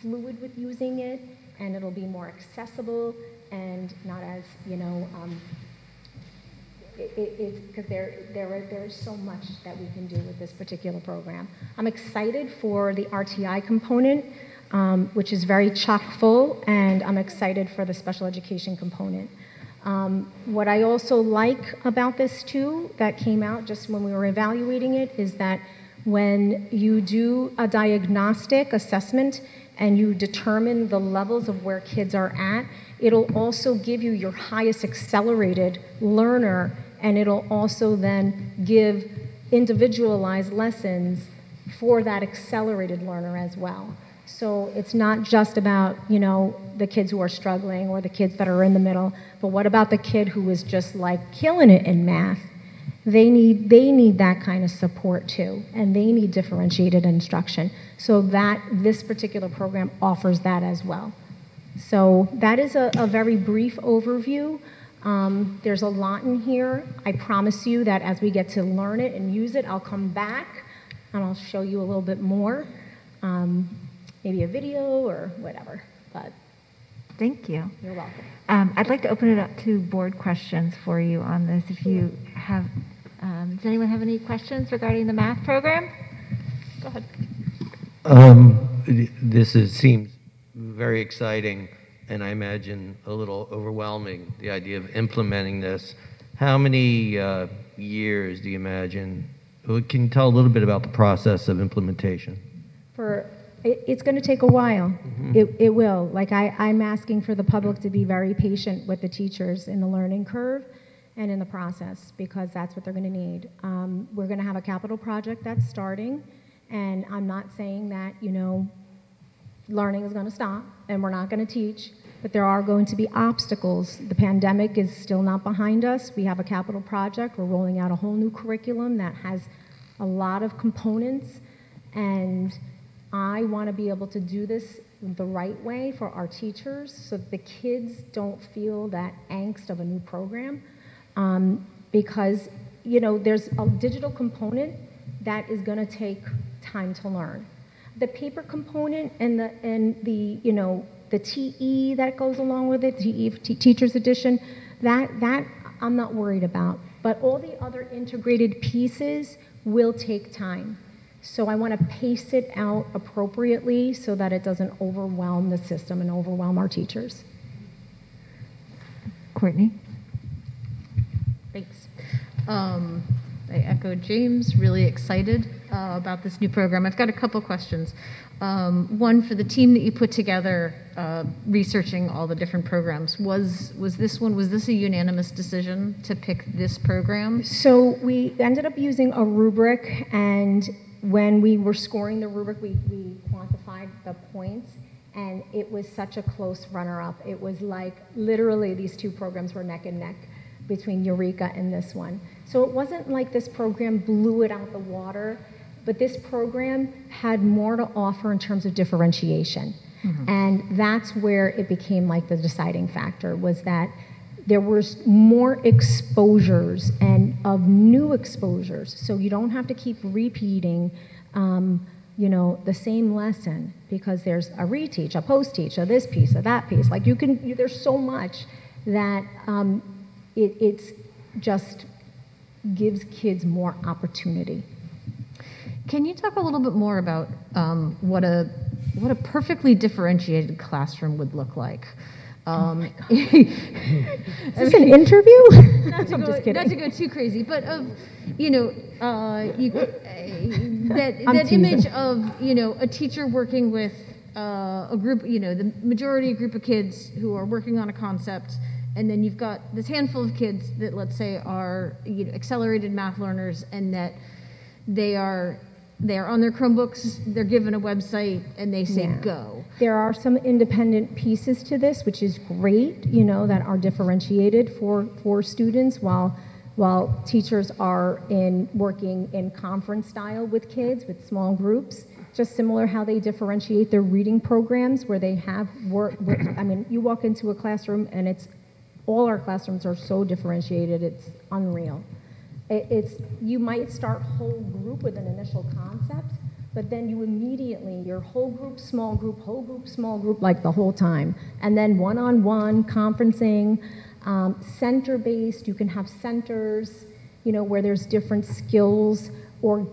fluid with using it, and it'll be more accessible and not as, because there's so much that we can do with this particular program. I'm excited for the RTI component, which is very chock full, and I'm excited for the special education component. What I also like about this too, that came out just when we were evaluating it, is that when you do a diagnostic assessment and you determine the levels of where kids are at, it'll also give you your highest accelerated learner, and it'll also then give individualized lessons for that accelerated learner as well. So it's not just about, the kids who are struggling or the kids that are in the middle, but what about the kid who is just like killing it in math? They need that kind of support too, and they need differentiated instruction. So this particular program offers that as well. So that is a very brief overview. There's a lot in here. I promise you that as we get to learn it and use it, I'll come back and I'll show you a little bit more, maybe a video or whatever. But thank you. You're welcome. I'd like to open it up to board questions for you on this. If you have, does anyone have any questions regarding the math program? Go ahead. This seems very exciting, and I imagine a little overwhelming, the idea of implementing this. How many years do you imagine? Can you tell a little bit about the process of implementation? It's going to take a while. It will. Like I'm asking for the public to be very patient with the teachers in the learning curve and in the process, because that's what they're going to need. We're going to have a capital project that's starting, and I'm not saying that, learning is going to stop and we're not going to teach, but there are going to be obstacles. The pandemic is still not behind us. We have a capital project. We're rolling out a whole new curriculum that has a lot of components, and I want to be able to do this the right way for our teachers so that the kids don't feel that angst of a new program, because there's a digital component that is going to take time to learn. The paper component and the TE that goes along with it, Teacher's Edition, that I'm not worried about. But all the other integrated pieces will take time. So I want to pace it out appropriately so that it doesn't overwhelm the system and overwhelm our teachers. Courtney? Thanks. I echo James, really excited about this new program. I've got a couple questions. One, for the team that you put together, researching all the different programs, was this a unanimous decision to pick this program? So we ended up using a rubric, and when we were scoring the rubric, we quantified the points, and it was such a close runner-up. It was like literally these two programs were neck and neck between Eureka and this one. So it wasn't like this program blew it out the water, but this program had more to offer in terms of differentiation. Mm-hmm. And that's where it became like the deciding factor, was that there was more exposures and of new exposures. So you don't have to keep repeating, the same lesson, because there's a reteach, a post-teach, a this piece, a that piece. Like there's so much that it's just gives kids more opportunity. Can you talk a little bit more about what a perfectly differentiated classroom would look like? Is this an interview? Not to go too crazy, but of that image of a teacher working with a group, the majority group of kids who are working on a concept, and then you've got this handful of kids that, let's say, are accelerated math learners, and that they are on their Chromebooks, they're given a website, and they say go. There are some independent pieces to this, which is great, that are differentiated for students, while teachers are working in conference style with kids, with small groups. Just similar how they differentiate their reading programs, where they have you walk into a classroom, and all our classrooms are so differentiated, it's unreal. You might start whole group with an initial concept, but then you immediately, your whole group, small group, whole group, small group, like the whole time. And then one-on-one conferencing, center-based, you can have centers, where there's different skills or,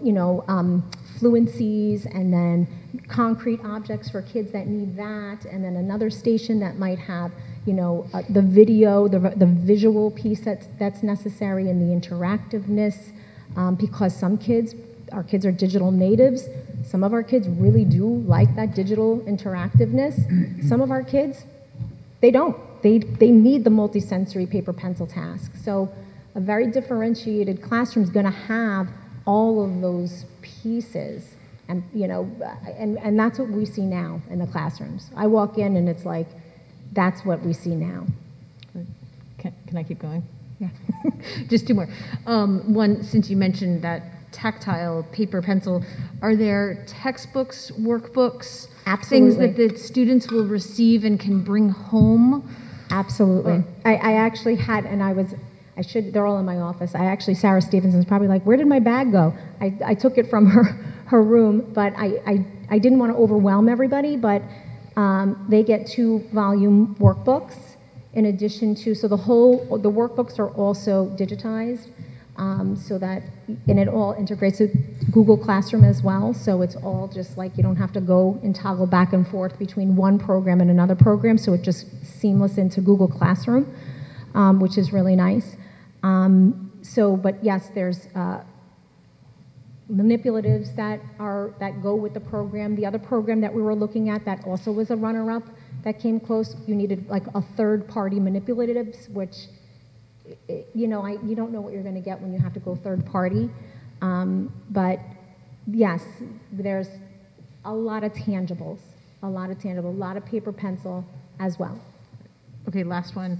fluencies, and then concrete objects for kids that need that, and then another station that might have the video, the visual piece that's necessary, and the interactiveness, because our kids are digital natives. Some of our kids really do like that digital interactiveness. Some of our kids, they don't. They need the multisensory paper pencil task. So a very differentiated classroom is going to have all of those pieces, and and that's what we see now in the classrooms. I walk in and it's like, that's what we see now. Can I keep going? Yeah. Just two more. One, since you mentioned that tactile paper pencil, are there textbooks, workbooks, Absolutely. things that the students will receive and can bring home? Absolutely. I actually had, and they're all in my office. Sarah Stevenson's probably like, where did my bag go? I took it from her room, but I didn't want to overwhelm everybody, but they get 2-volume workbooks in addition to, so the workbooks are also digitized. so that, and it all integrates with Google Classroom as well, so it's all just like, you don't have to go and toggle back and forth between one program and another program, so it just seamless into Google Classroom, which is really nice. But yes, there's manipulatives that go with the program. The other program that we were looking at that also was a runner-up that came close, you needed like a third-party manipulatives, which, you don't know what you're going to get when you have to go third-party. But yes, there's a lot of tangibles, a lot of paper pencil as well. Okay, last one.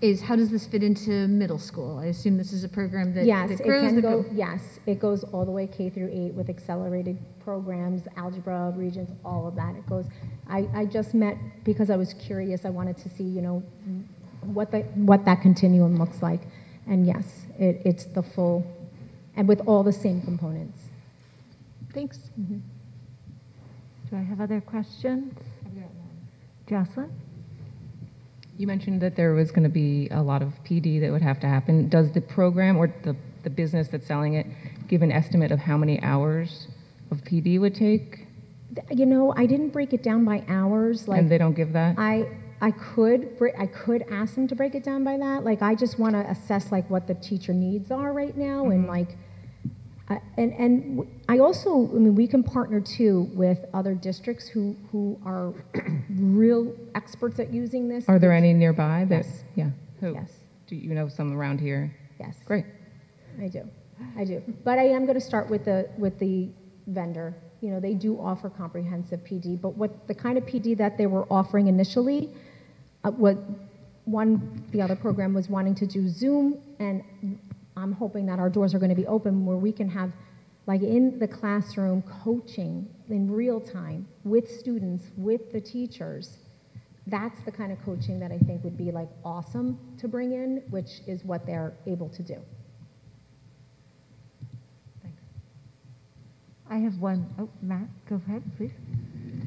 Is how does this fit into middle school? I assume this is a program that, yes, that grows. Yes, it goes all the way K through 8 with accelerated programs, algebra, regions, all of that. It goes. I just met because I was curious. I wanted to see, what that continuum looks like, and yes, it's the full, and with all the same components. Thanks. Mm-hmm. Do I have other questions? Jocelyn? You mentioned that there was going to be a lot of PD that would have to happen. Does the program or the business that's selling it give an estimate of how many hours of PD would take? I didn't break it down by hours. And they don't give that? I could ask them to break it down by that. Like, I just want to assess like what the teacher needs are right now, and like, and I also, we can partner too with other districts who are real experts at using this. Are there any nearby? Yes. Yeah. Who? Yes. Do you know some around here? Yes. Great. I do. But I am going to start with the vendor. They do offer comprehensive PD, but what the kind of PD that they were offering initially, the other program was wanting to do Zoom, and I'm hoping that our doors are going to be open where we can have, like, in the classroom, coaching in real time with students, with the teachers. That's the kind of coaching that I think would be like awesome to bring in, which is what they're able to do. Thanks. I have one. Oh, Matt, go ahead, please.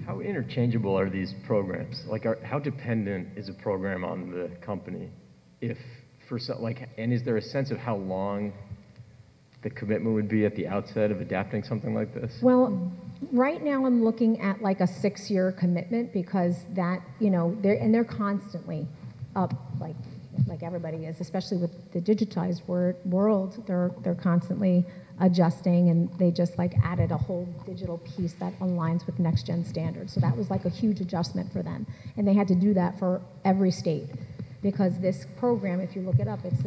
How interchangeable are these programs? Like, how dependent is a program on the company? And is there a sense of how long the commitment would be at the outset of adapting something like this? Well, right now I'm looking at like a 6-year commitment, because that, they're constantly up, like everybody is, especially with the digitized world. They're constantly adjusting, and they just like added a whole digital piece that aligns with next gen standards. So that was like a huge adjustment for them, and they had to do that for every state, because this program, if you look it up, it's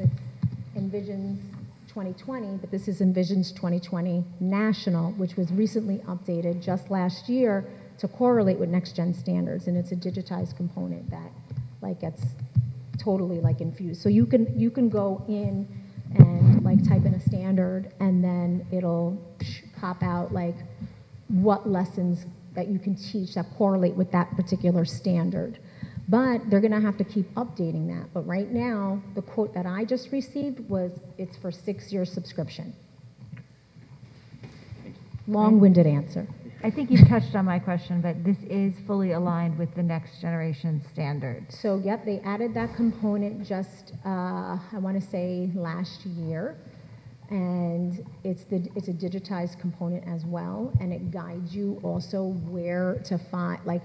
Envisions 2020, but this is Envisions 2020 National, which was recently updated just last year to correlate with next gen standards, and it's a digitized component that like gets totally like infused. So you can go in and like type in a standard, and then it'll pop out like what lessons that you can teach that correlate with that particular standard. But they're going to have to keep updating that. But right now, the quote that I just received was it's for 6-year subscription. Long-winded answer. I think you touched on my question, but this is fully aligned with the next generation standards. So, yep, they added that component just, I want to say last year. And it's a digitized component as well, and it guides you also where to find, like,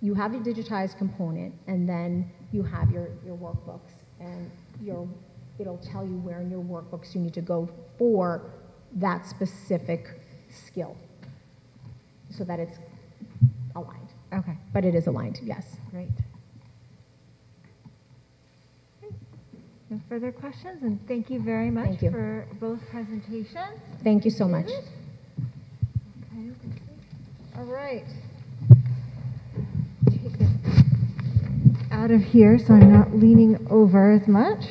you have your digitized component, and then you have your workbooks, and it'll tell you where in your workbooks you need to go for that specific skill, so that it's aligned. Okay. But it is aligned, yes. Great. No further questions, and thank you very much for both presentations. Thank you so much. Okay. All right. Take this out of here so I'm not leaning over as much.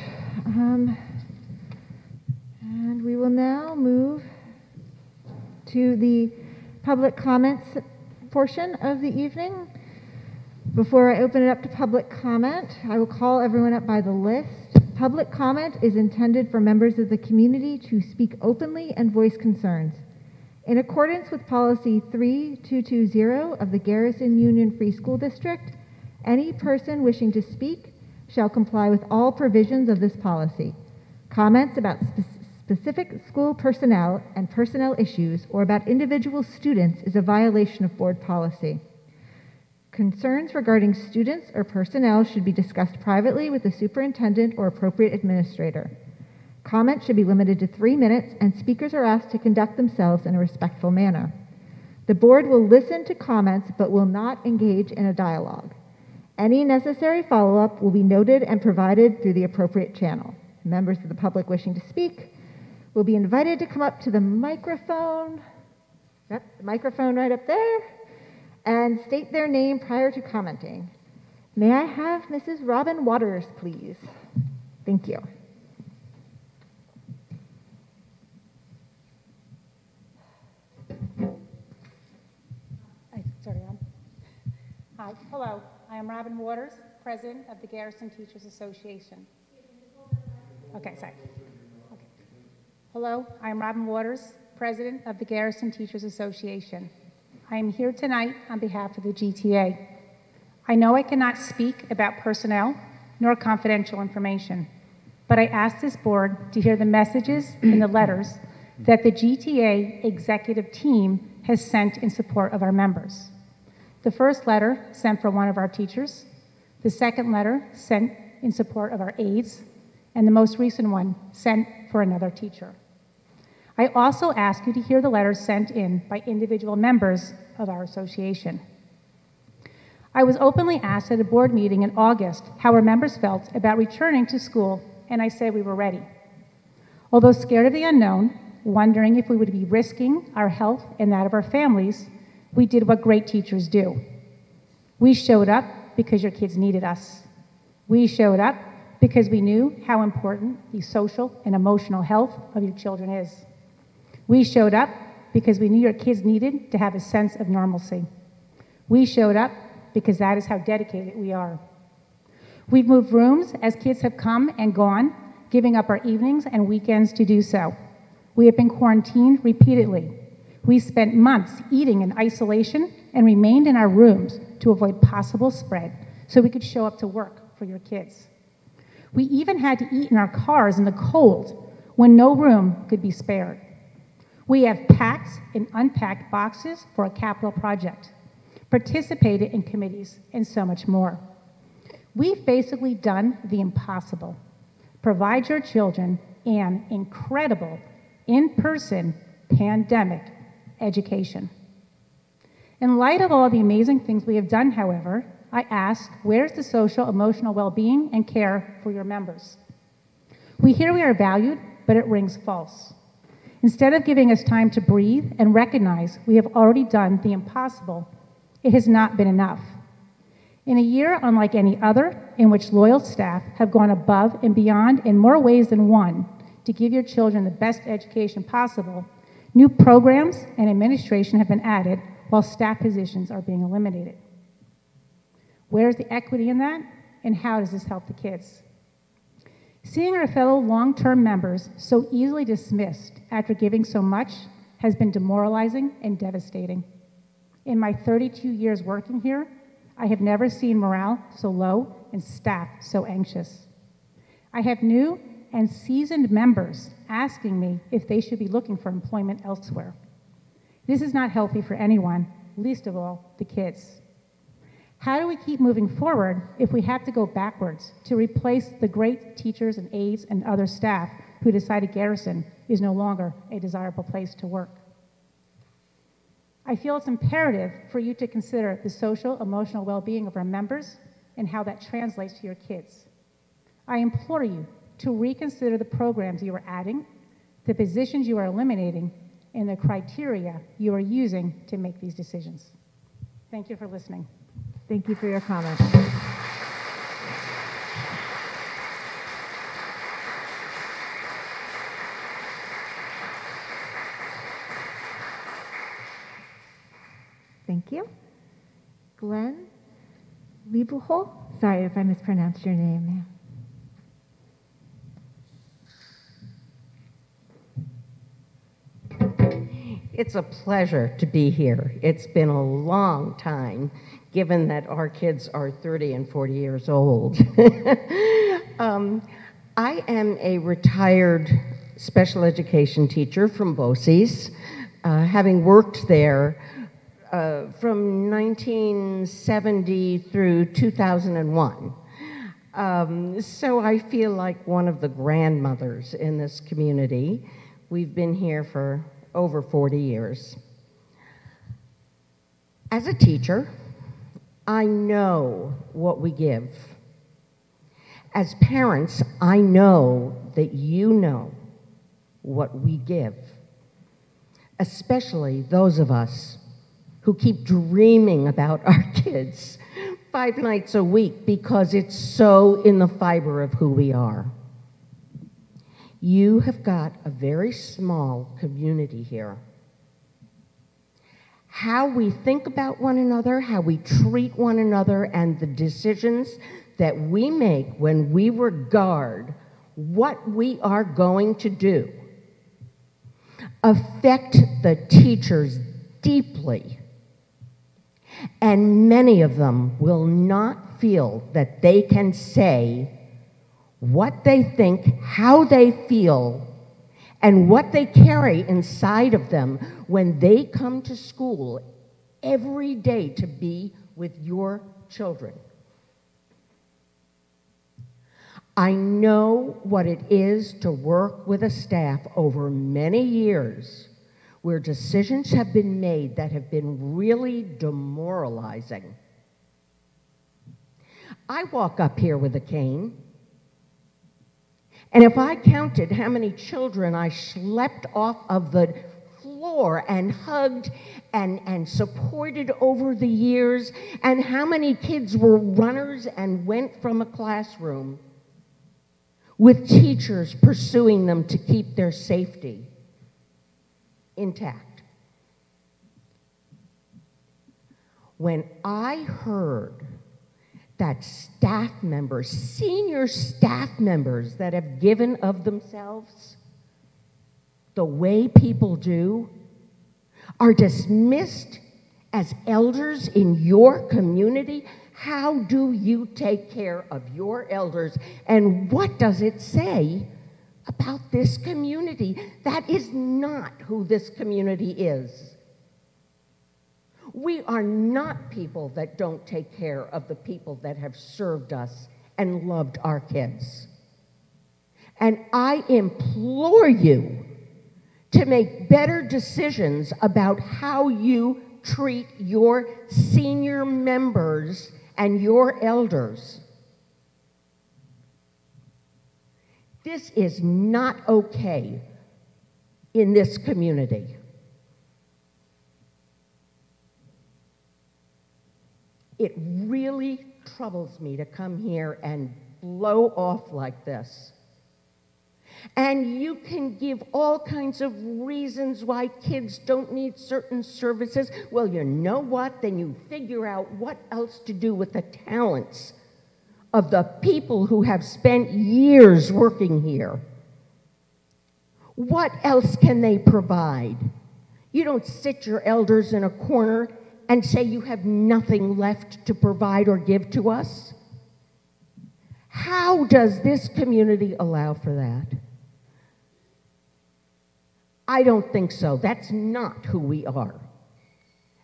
And we will now move to the public comments portion of the evening. Before I open it up to public comment, I will call everyone up by the list. Public comment is intended for members of the community to speak openly and voice concerns. In accordance with Policy 3220 of the Garrison Union Free School District, any person wishing to speak shall comply with all provisions of this policy. Comments about specific school personnel and personnel issues or about individual students is a violation of board policy. Concerns regarding students or personnel should be discussed privately with the superintendent or appropriate administrator. Comments should be limited to 3 minutes, and speakers are asked to conduct themselves in a respectful manner. The board will listen to comments but will not engage in a dialogue. Any necessary follow-up will be noted and provided through the appropriate channel. Members of the public wishing to speak will be invited to come up to the microphone. Yep, the microphone right up there, and state their name prior to commenting. May I have Mrs. Robin Waters, please? Thank you. Hi, hello. I am Robin Waters, President of the Garrison Teachers Association. Okay, sorry. Okay. Hello, I am Robin Waters, President of the Garrison Teachers Association. I am here tonight on behalf of the GTA. I know I cannot speak about personnel nor confidential information, but I ask this board to hear the messages and the letters that the GTA executive team has sent in support of our members. The first letter sent for one of our teachers, the second letter sent in support of our aides, and the most recent one sent for another teacher. I also ask you to hear the letters sent in by individual members of our association. I was openly asked at a board meeting in August how our members felt about returning to school, and I said we were ready. Although scared of the unknown, wondering if we would be risking our health and that of our families, we did what great teachers do. We showed up because your kids needed us. We showed up because we knew how important the social and emotional health of your children is. We showed up because we knew your kids needed to have a sense of normalcy. We showed up because that is how dedicated we are. We've moved rooms as kids have come and gone, giving up our evenings and weekends to do so. We have been quarantined repeatedly. We spent months eating in isolation and remained in our rooms to avoid possible spread so we could show up to work for your kids. We even had to eat in our cars in the cold when no room could be spared. We have packed and unpacked boxes for a capital project, participated in committees, and so much more. We've basically done the impossible. Provide your children an incredible in-person pandemic education. In light of all the amazing things we have done, however, I ask, where's the social, emotional well-being and care for your members? We hear we are valued, but it rings false. Instead of giving us time to breathe and recognize we have already done the impossible, it has not been enough. In a year unlike any other, in which loyal staff have gone above and beyond in more ways than one to give your children the best education possible, new programs and administration have been added while staff positions are being eliminated. Where's the equity in that, and how does this help the kids? Seeing our fellow long-term members so easily dismissed after giving so much has been demoralizing and devastating. In my 32 years working here, I have never seen morale so low and staff so anxious. I have new and seasoned members asking me if they should be looking for employment elsewhere. This is not healthy for anyone, least of all the kids. How do we keep moving forward if we have to go backwards to replace the great teachers and aides and other staff who decided Garrison is no longer a desirable place to work? I feel it's imperative for you to consider the social, emotional well-being of our members and how that translates to your kids. I implore you to reconsider the programs you are adding, the positions you are eliminating, and the criteria you are using to make these decisions. Thank you for listening. Thank you for your comments. Thank you. Glenn Liebuchel? Sorry if I mispronounced your name, ma'am. It's a pleasure to be here. It's been a long time, given that our kids are 30 and 40 years old. I am a retired special education teacher from BOCES, having worked there from 1970 through 2001. So I feel like one of the grandmothers in this community. We've been here for over 40 years. As a teacher, I know what we give. As parents, I know that you know what we give, especially those of us who keep dreaming about our kids 5 nights a week because it's so in the fiber of who we are. You have got a very small community here. How we think about one another, how we treat one another, and the decisions that we make when we regard what we are going to do affect the teachers deeply. And many of them will not feel that they can say what they think, how they feel, and what they carry inside of them when they come to school every day to be with your children. I know what it is to work with a staff over many years where decisions have been made that have been really demoralizing. I walk up here with a cane, and if I counted how many children I schlepped off of the floor and hugged and supported over the years, and how many kids were runners and went from a classroom with teachers pursuing them to keep their safety intact. When I heard that staff members, senior staff members that have given of themselves the way people do, are dismissed as elders in your community, how do you take care of your elders? And what does it say about this community? That is not who this community is. We are not people that don't take care of the people that have served us and loved our kids. And I implore you to make better decisions about how you treat your senior members and your elders. This is not okay in this community. It really troubles me to come here and blow off like this. And you can give all kinds of reasons why kids don't need certain services. Well, you know what? Then you figure out what else to do with the talents of the people who have spent years working here. What else can they provide? You don't sit your elders in a corner and say you have nothing left to provide or give to us. How does this community allow for that? I don't think so. That's not who we are.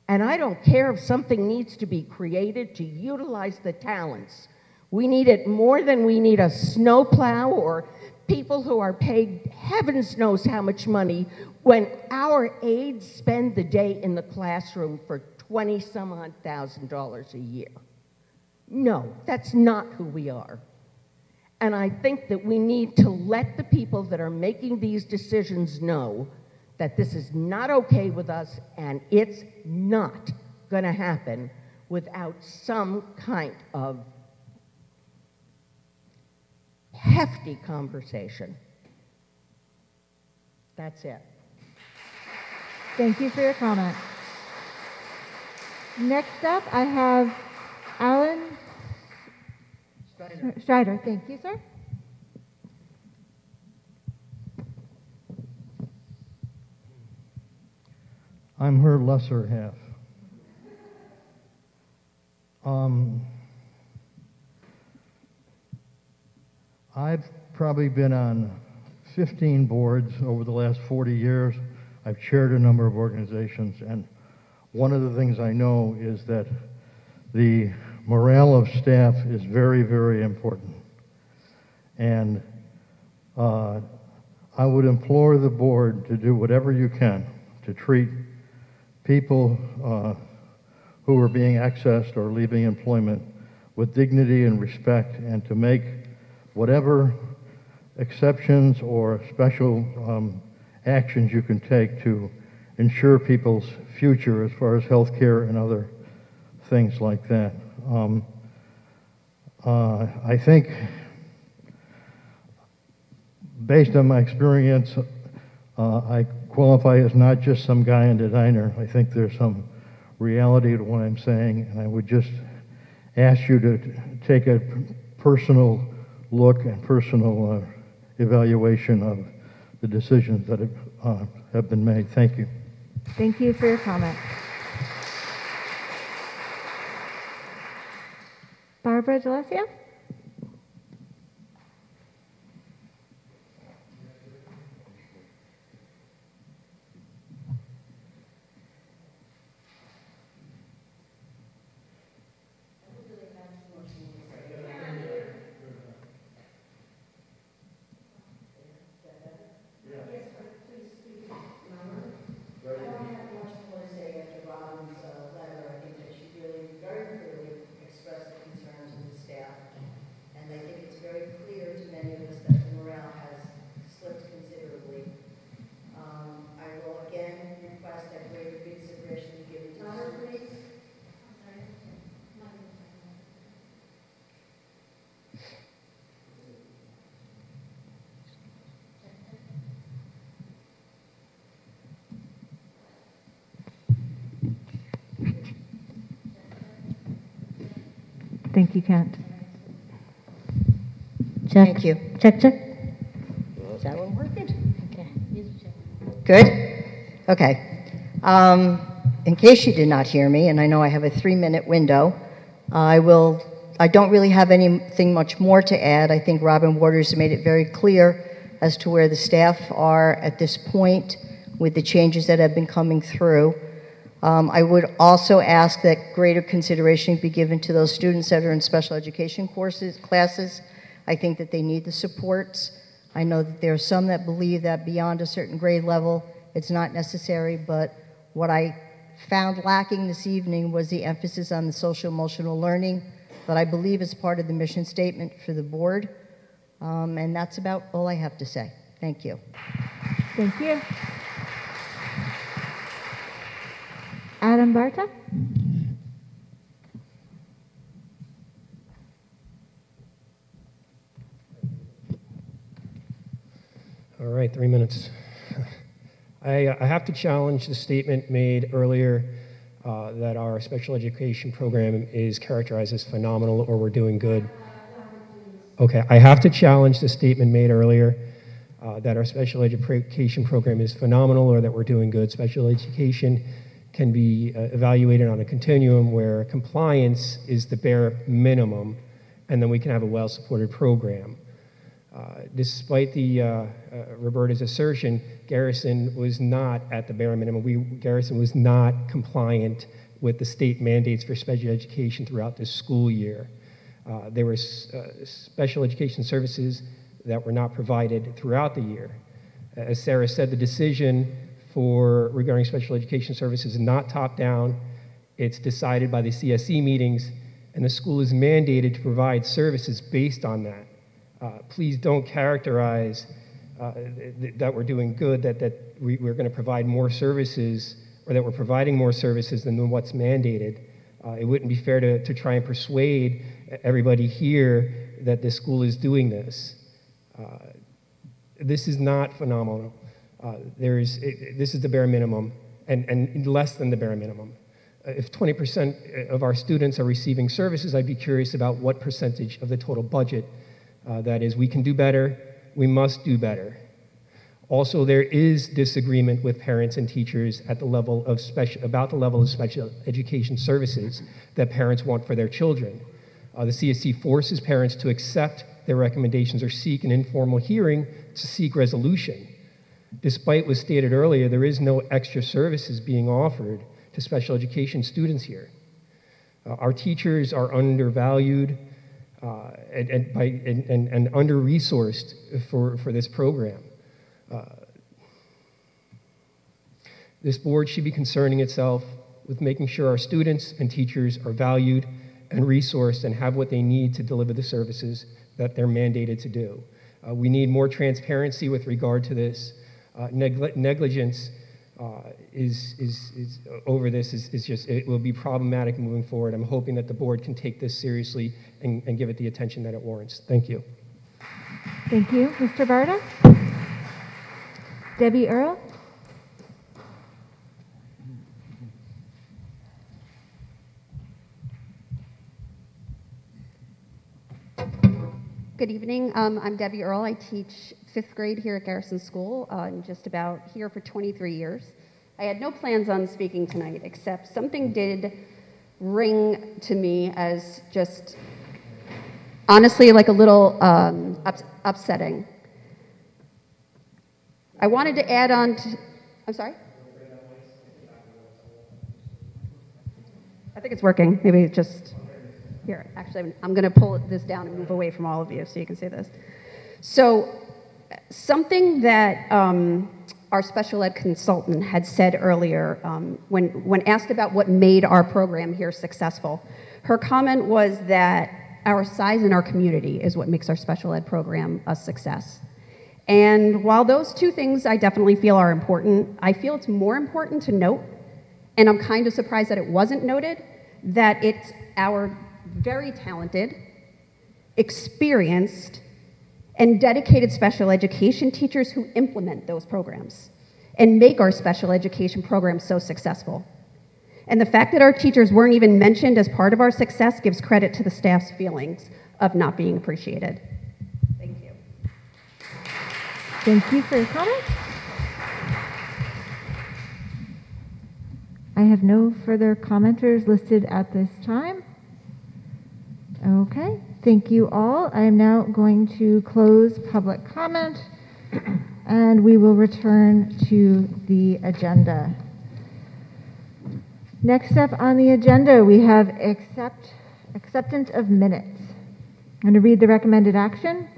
And I don't care if something needs to be created to utilize the talents. We need it more than we need a snowplow or people who are paid heavens knows how much money when our aides spend the day in the classroom for $20-some-odd thousand a year. No, that's not who we are. And I think that we need to let the people that are making these decisions know that this is not okay with us and it's not going to happen without some kind of hefty conversation. That's it. Thank you for your comment. Next up, I have Alan Strider. Thank you, sir. I'm her lesser half. I've probably been on 15 boards over the last 40 years. I've chaired a number of organizations, and one of the things I know is that the morale of staff is very, very important. And I would implore the board to do whatever you can to treat people who are being accessed or leaving employment with dignity and respect, and to make whatever exceptions or special actions you can take to ensure people's future as far as health care and other things like that. I think, based on my experience, I qualify as not just some guy in the diner. I think there's some reality to what I'm saying, and I would just ask you to take a personal look and personal evaluation of the decisions that have been made. Thank you. Thank you for your comment. Barbara DeLacio? Thank you, Kent. Thank you. Check. Is that one working? Okay. Good? Okay. In case you did not hear me, and I know I have a 3-minute window, I don't really have anything much more to add. I think Robin Waters made it very clear as to where the staff are at this point with the changes that have been coming through. I would also ask that greater consideration be given to those students that are in special education classes. I think that they need the supports. I know that there are some that believe that beyond a certain grade level, it's not necessary, but what I found lacking this evening was the emphasis on the social emotional learning that I believe is part of the mission statement for the board. And that's about all I have to say. Thank you. Thank you. Adam Barta? All right, 3 minutes. I have to challenge the statement made earlier that our special education program is characterized as phenomenal or we're doing good. Okay, I have to challenge the statement made earlier that our special education program is phenomenal or that we're doing good. Special education can be evaluated on a continuum where compliance is the bare minimum, and then we can have a well-supported program. Despite Roberta's assertion, Garrison was not at the bare minimum. Garrison was not compliant with the state mandates for special education throughout this school year. There were special education services that were not provided throughout the year. As Sarah said, the decision regarding special education services is not top-down. It's decided by the CSE meetings, and the school is mandated to provide services based on that. Please don't characterize that we're doing good, that we're going to provide more services, or that we're providing more services than what's mandated. It wouldn't be fair to try and persuade everybody here that the school is doing this. This is not phenomenal. This is the bare minimum, and less than the bare minimum. If 20% of our students are receiving services, I'd be curious about what percentage of the total budget that is. We can do better. We must do better. Also, there is disagreement with parents and teachers at the level of about the level of special education services that parents want for their children. The CSE forces parents to accept their recommendations or seek an informal hearing to seek resolution. Despite what stated earlier, there is no extra services being offered to special education students here. Our teachers are undervalued and under-resourced for this program. This board should be concerning itself with making sure our students and teachers are valued and resourced and have what they need to deliver the services that they're mandated to do. We need more transparency with regard to this. Negligence is over this is just, it will be problematic moving forward. I'm hoping that the board can take this seriously and give it the attention that it warrants. Thank you. Thank you. Mr. Barta? Debbie Earle? Good evening. I'm Debbie Earle. I teach 5th grade here at Garrison School. I'm just about here for 23 years. I had no plans on speaking tonight, except something did ring to me as just honestly like a little upsetting. I wanted to add on to, I'm sorry? I think it's working. Maybe it's just... Here, actually, I'm going to pull this down and move away from all of you so you can see this. So something that our special ed consultant had said earlier when asked about what made our program here successful, her comment was that our size in our community is what makes our special ed program a success. And while those two things I definitely feel are important, I feel it's more important to note, and I'm kind of surprised that it wasn't noted, that it's our very talented, experienced, and dedicated special education teachers who implement those programs and make our special education programs so successful. And the fact that our teachers weren't even mentioned as part of our success gives credit to the staff's feelings of not being appreciated. Thank you. Thank you for your comment. I have no further commenters listed at this time. Okay, thank you all. I am now going to close public comment and we will return to the agenda. Next up on the agenda, we have acceptance of minutes. I'm going to read the recommended action.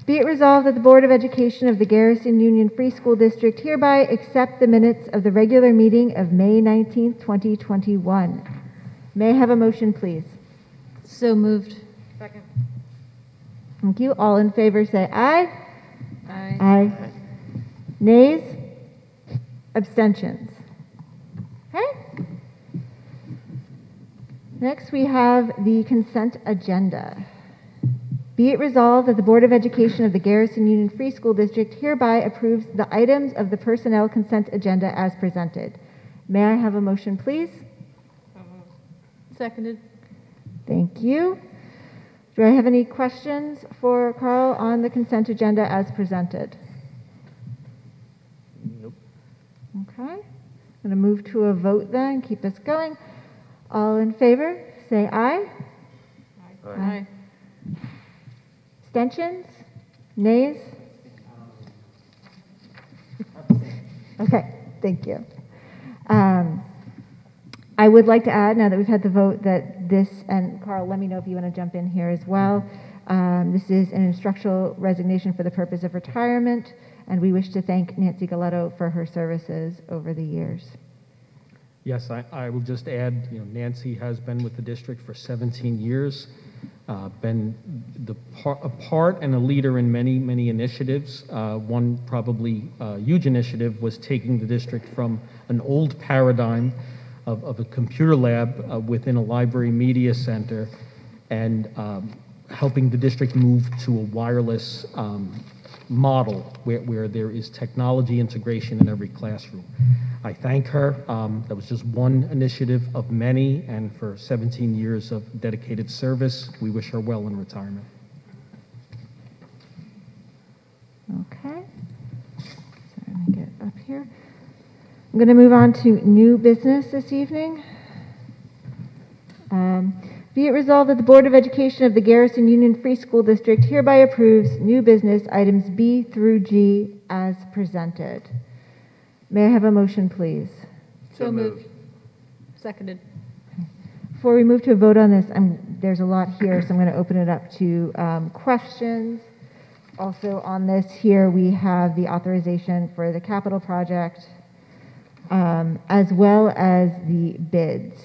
Be it resolved that the Board of Education of the Garrison Union Free School District hereby accept the minutes of the regular meeting of May 19th, 2021. May I have a motion, please? So moved. Second. Thank you. All in favor say aye. Aye. Aye. Nays? Abstentions? Okay. Next, we have the consent agenda. Be it resolved that the Board of Education of the Garrison Union Free School District hereby approves the items of the personnel consent agenda as presented. May I have a motion, please? Seconded. Thank you. Do I have any questions for Carl on the consent agenda as presented? Nope. Okay. I'm going to move to a vote then, keep us going. All in favor, say aye. Aye. Aye. Abstentions? Nays? Okay, thank you. I would like to add, now that we've had the vote, that this, and Carl, let me know if you want to jump in here as well. This is an instructional resignation for the purpose of retirement, and we wish to thank Nancy Galetto for her services over the years. Yes, I will just add, Nancy has been with the district for 17 years, been a part and a leader in many, many initiatives. One probably huge initiative was taking the district from an old paradigm of a computer lab within a library media center and helping the district move to a wireless model where there is technology integration in every classroom. I thank her. That was just one initiative of many, and for 17 years of dedicated service, we wish her well in retirement. Okay. So let me get up here. I'm going to move on to new business this evening. Be it resolved that the Board of Education of the Garrison Union Free School District hereby approves new business items B through G as presented. May I have a motion, please? So moved. Seconded. Before we move to a vote on this, there's a lot here, so I'm going to open it up to questions. Also on this here, we have the authorization for the capital project, as well as the bids.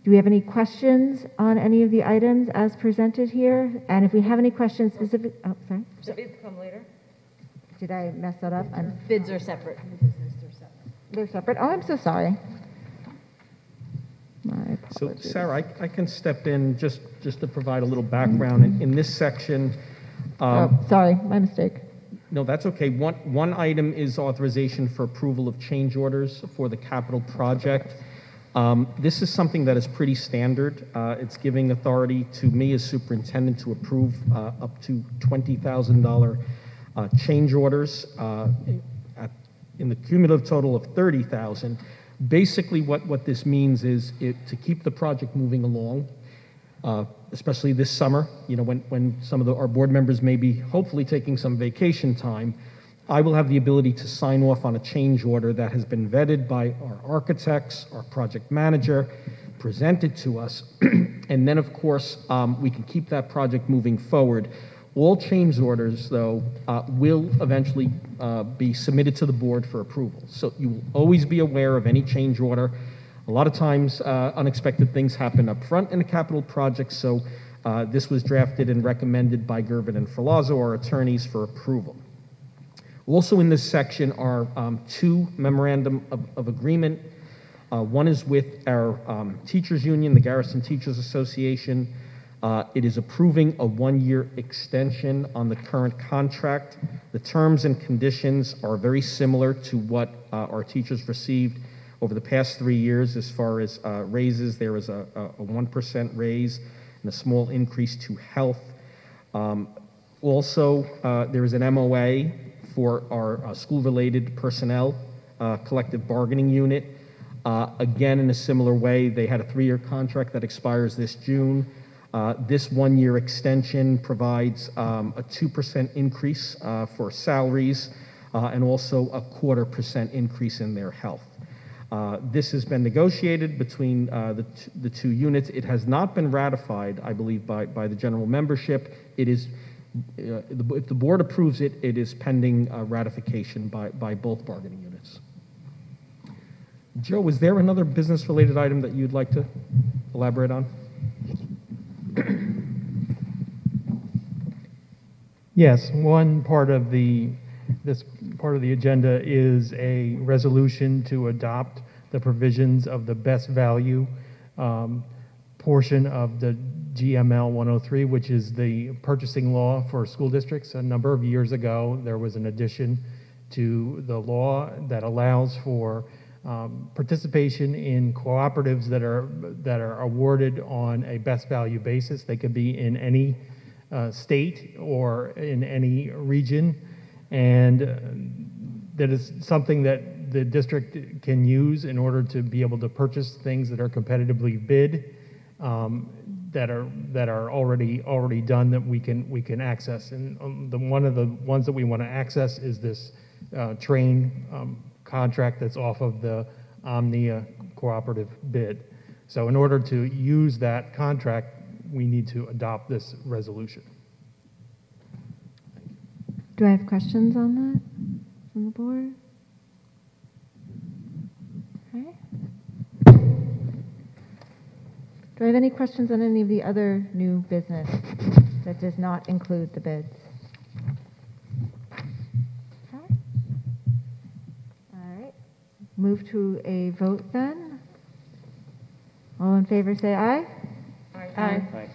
Do we have any questions on any of the items as presented here? And if we have any questions specific, oh, sorry. So bids come later? Did I mess that up? Bids are separate. They're separate. Oh, I'm so sorry. My So, apologies. Sarah, I can step in just to provide a little background. In this section, Sorry, my mistake. no, that's okay. One item is authorization for approval of change orders for the capital project. This is something that is pretty standard. It's giving authority to me as superintendent to approve up to $20,000 change orders in the cumulative total of $30,000. Basically, what this means is to keep the project moving along, especially this summer, when some of our board members may be hopefully taking some vacation time. I will have the ability to sign off on a change order that has been vetted by our architects, our project manager, presented to us, and then, of course, we can keep that project moving forward. All change orders, though, will eventually be submitted to the board for approval. So you will always be aware of any change order. A lot of times, unexpected things happen up front in a capital project, so this was drafted and recommended by Gervin and Ferlazzo, our attorneys, for approval. Also in this section are two memorandum of agreement. One is with our teachers union, the Garrison Teachers Association. It is approving a one-year extension on the current contract. The terms and conditions are very similar to what our teachers received over the past 3 years. As far as raises, there is a 1% raise and a small increase to health. Also, there is an MOA for our school-related personnel collective bargaining unit. Again, in a similar way, they had a 3-year contract that expires this June. This one-year extension provides a 2% increase for salaries and also a 0.25% increase in their health. This has been negotiated between the two units. It has not been ratified, I believe, by the general membership. It is, if the board approves it, it is pending ratification by both bargaining units. Joe, was there another business-related item that you'd like to elaborate on? Yes, one part of this part of the agenda is a resolution to adopt the provisions of the best value portion of the GML 103, which is the purchasing law for school districts. A number of years ago, there was an addition to the law that allows for participation in cooperatives that are awarded on a best value basis. They could be in any state or in any region, and that is something that the district can use in order to be able to purchase things that are competitively bid, that are already done, that we can access. And one of the ones that we want to access is this train contract that's off of the Omnia cooperative bid. So in order to use that contract, we need to adopt this resolution. Do I have questions on that from the board? Okay. Do I have any questions on any of the other new business that does not include the bids? Okay. All right. Move to a vote then. All in favor say aye. Aye. Aye.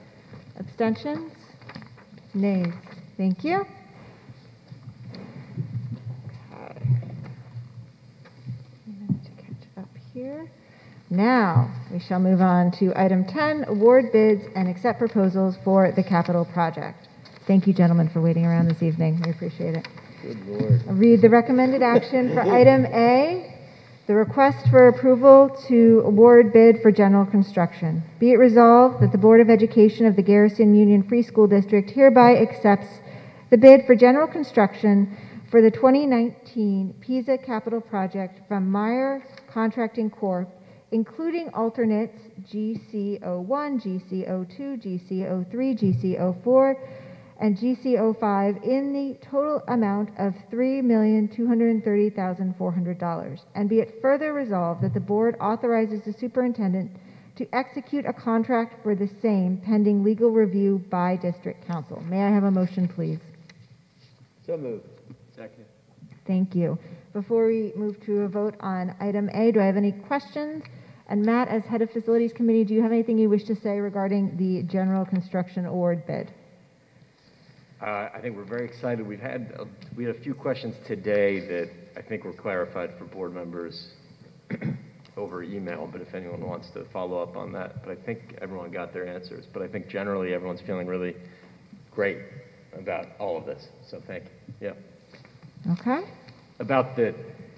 Abstentions? Nays. Thank you. Okay. A minute to catch up here. Now, we shall move on to item 10, award bids and accept proposals for the capital project. Thank you, gentlemen, for waiting around this evening. We appreciate it. Good Lord. I'll read the recommended action for item A. The request for approval to award bid for general construction. Be it resolved that the Board of Education of the Garrison Union Free School District hereby accepts the bid for general construction for the 2019 PISA capital project from Meyer Contracting Corp., including alternates GC01, GC02, GC03, GC04, and GC05 in the total amount of $3,230,400. And be it further resolved that the board authorizes the superintendent to execute a contract for the same pending legal review by district council. May I have a motion, please? So moved. Second. Thank you. Before we move to a vote on item A, do I have any questions? And Matt, as head of facilities committee, do you have anything you wish to say regarding the general construction award bid? I think we're very excited. We had a few questions today that I think were clarified for board members over email, but if anyone wants to follow up on that. But I think everyone got their answers. But I think generally everyone's feeling really great about all of this. So thank you. Yeah. Okay. About the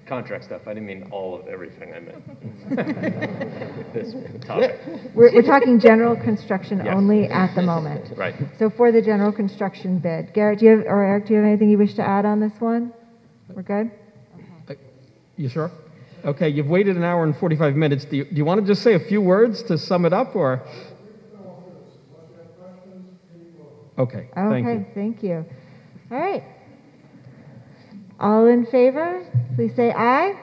contract stuff, I didn't mean all of everything I meant. This topic. We're talking general construction Yes. only at the moment. Right. So for the general construction bid, Garrett, do you have, or Eric, do you have anything you wish to add on this one? We're good? You sure? Okay, you've waited an hour and 45 minutes. Do you want to just say a few words to sum it up, or? Okay, thank you. Okay, thank you. All right. All in favor, please say aye.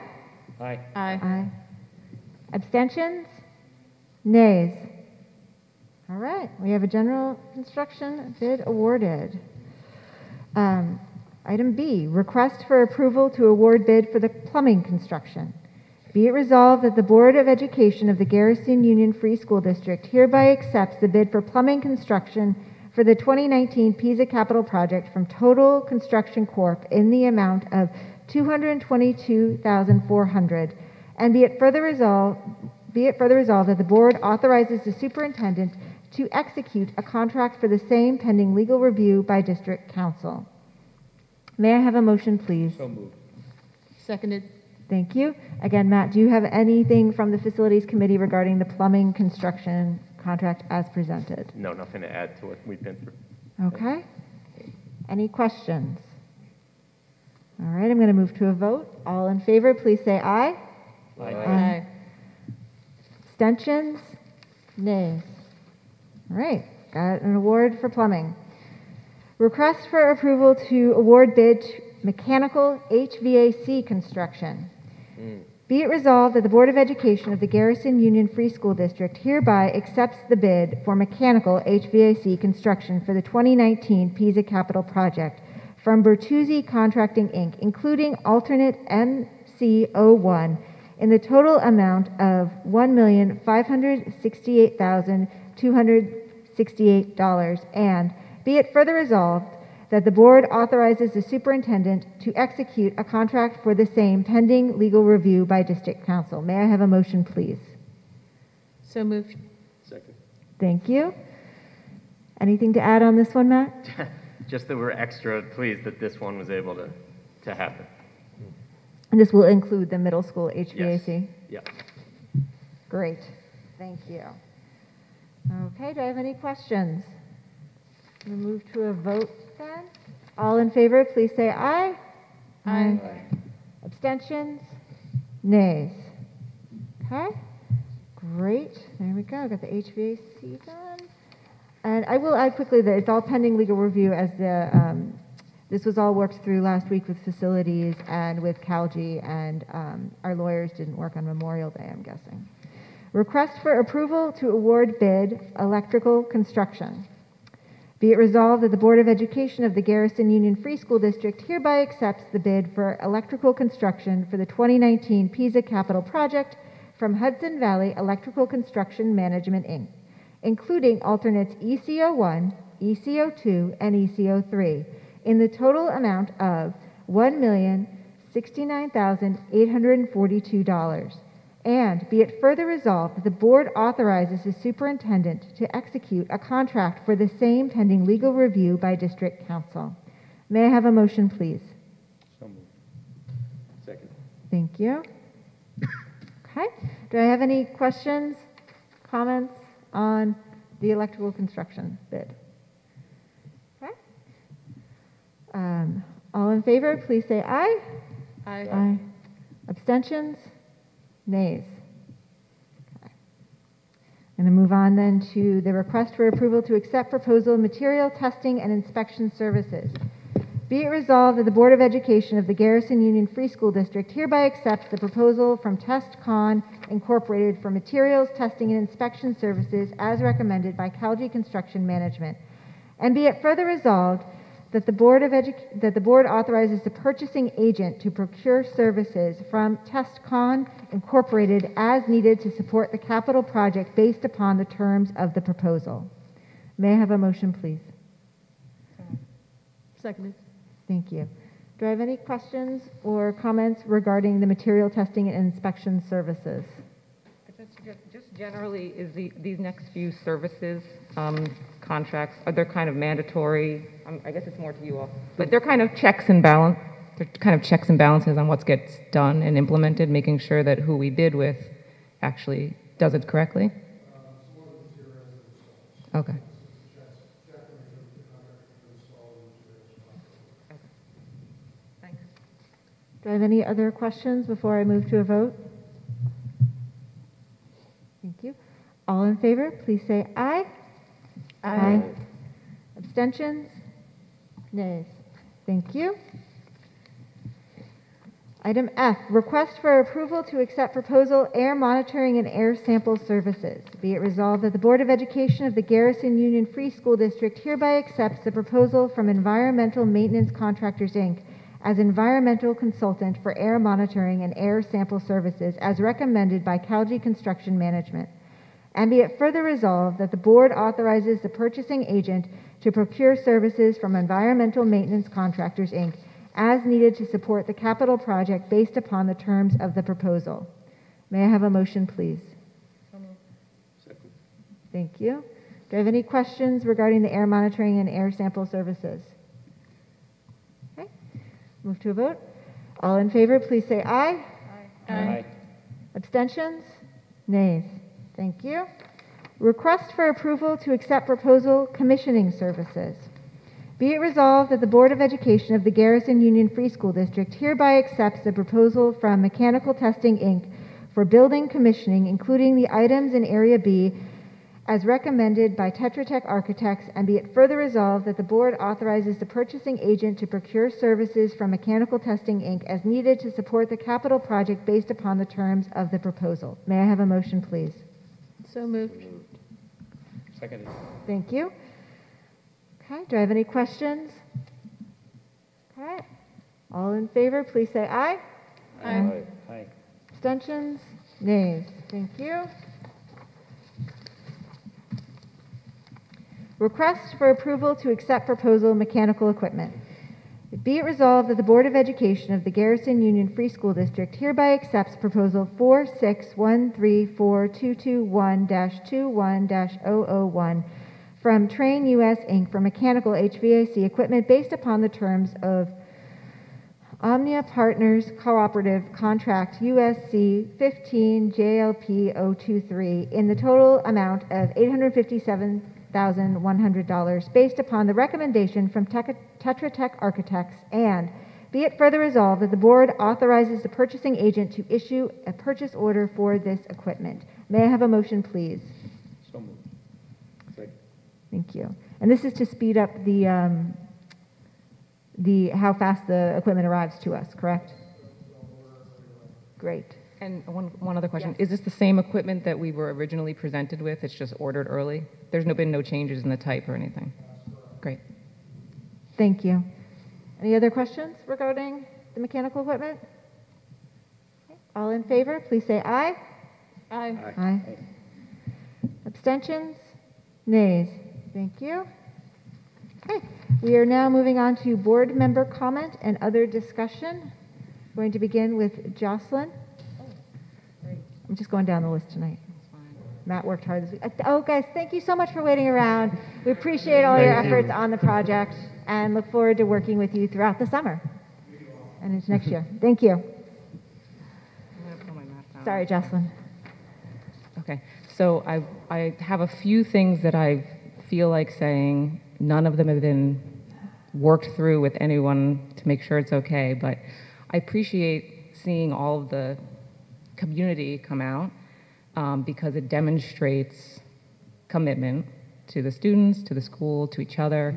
Aye. Aye. Abstentions? Nays? All right, we have a general construction bid awarded. Item B, request for approval to award bid for the plumbing construction. Be it resolved that the Board of Education of the Garrison Union Free School District hereby accepts the bid for plumbing construction for the 2019 PISA capital project from Total Construction Corp. In the amount of $222,400, and be it further resolved that the board authorizes the superintendent to execute a contract for the same pending legal review by district council. May I have a motion, please? So moved. Seconded. Thank you. Again, Matt, do you have anything from the facilities committee regarding the plumbing construction contract as presented? No, nothing to add to what we've been through. Okay. Any questions? All right, I'm going to move to a vote. All in favor, please say aye. Aye. Abstentions? Nays? All right, got an award for plumbing. Request for approval to award bid to mechanical HVAC construction. Be it resolved that the Board of Education of the Garrison Union Free School District hereby accepts the bid for mechanical HVAC construction for the 2019 PISA capital project from Bertuzzi Contracting, Inc., including alternate MC01 in the total amount of $1,568,268, and be it further resolved that the board authorizes the superintendent to execute a contract for the same pending legal review by district council. May I have a motion, please? So moved. Second. Thank you. Anything to add on this one, Matt? Just that we're extra pleased that this one was able to happen. And this will include the middle school HVAC? Yes. Yeah. Great. Thank you. Okay, do I have any questions? We'll move to a vote then. All in favor, please say aye. Aye. Abstentions? Nays? Okay. Great. There we go. Got the HVAC done. And I will add quickly that it's all pending legal review as the this was all worked through last week with facilities and with CalG, and our lawyers didn't work on Memorial Day, I'm guessing. Request for approval to award bid electrical construction. Be it resolved that the Board of Education of the Garrison Union Free School District hereby accepts the bid for electrical construction for the 2019 PISA capital project from Hudson Valley Electrical Construction Management, Inc., including alternates ECO1, ECO2, and ECO3, in the total amount of $1,069,842. And be it further resolved that the board authorizes the superintendent to execute a contract for the same pending legal review by district council. May I have a motion, please? So moved. Second. Thank you. Okay. Do I have any questions, comments on the electrical construction bid? Okay. All in favor, please say aye. Aye. Aye. Abstentions? Nays? Okay. I'm going to move on then to the request for approval to accept proposal material testing and inspection services. Be it resolved that the Board of Education of the Garrison Union Free School District hereby accepts the proposal from TestCon Incorporated for materials testing and inspection services as recommended by Calgy Construction Management. And be it further resolved that the Board authorizes the purchasing agent to procure services from TestCon Incorporated as needed to support the capital project based upon the terms of the proposal. May I have a motion, please? Seconded. Thank you. Do I have any questions or comments regarding the material testing and inspection services? Just generally, is these next few services contracts, are they kind of mandatory? I guess it's more to you all, but they're kind of checks and balance. They're kind of checks and balances on what gets done and implemented, making sure that who we bid with actually does it correctly. Okay. Do I have any other questions before I move to a vote? Thank you. All in favor, please say aye. Aye. Abstentions? Nays. Thank you. Item F, request for approval to accept proposal air monitoring and air sample services. Be it resolved that the Board of Education of the Garrison Union Free School District hereby accepts the proposal from Environmental Maintenance Contractors, Inc. as environmental consultant for air monitoring and air sample services as recommended by Calgy Construction Management. And be it further resolved that the Board authorizes the purchasing agent to procure services from Environmental Maintenance Contractors, Inc. as needed to support the capital project based upon the terms of the proposal. May I have a motion, please? Second. Thank you. Do I have any questions regarding the air monitoring and air sample services? Okay. Move to a vote. All in favor, please say aye. Aye. Aye. Abstentions? Nays. Thank you. Request for approval to accept proposal commissioning services. Be it resolved that the Board of Education of the Garrison Union Free School District hereby accepts the proposal from Mechanical Testing, Inc. for building commissioning, including the items in Area B, as recommended by Tetra Tech Architects, and be it further resolved that the Board authorizes the purchasing agent to procure services from Mechanical Testing, Inc. as needed to support the capital project based upon the terms of the proposal. May I have a motion, please? So moved. Second. Thank you. Okay, do I have any questions? Okay. All in favor, please say aye. Aye. Aye. Abstentions? Nays. Thank you. Request for approval to accept proposal mechanical equipment. Be it resolved that the Board of Education of the Garrison Union Free School District hereby accepts proposal 461342221-21-001 from Train US Inc. for mechanical HVAC equipment based upon the terms of Omnia Partners Cooperative Contract USC 15 JLP 023 in the total amount of $857,100 based upon the recommendation from Tetra Tech Architects, and be it further resolved that the Board authorizes the purchasing agent to issue a purchase order for this equipment. May I have a motion, please? So moved. Second. Thank you. And this is to speed up the how fast the equipment arrives to us, correct? Great. And one other question. Yes. Is this the same equipment that we were originally presented with? It's just ordered early? There's been no changes in the type or anything? Great. Thank you. Any other questions regarding the mechanical equipment? Okay. All in favor, please say aye. Aye. Aye. Abstentions? Nays. Thank you. Okay. We are now moving on to board member comment and other discussion. We're going to begin with Jocelyn. I'm just going down the list tonight. Matt worked hard this week. Oh, guys, thank you so much for waiting around. We appreciate all your efforts on the project and look forward to working with you throughout the summer and into next year. Thank you. I'm going to put my mask Sorry, Jocelyn. Okay, so I have a few things that I feel like saying. None of them have been worked through with anyone to make sure it's okay, but I appreciate seeing all of the community come out because it demonstrates commitment to the students, to the school, to each other,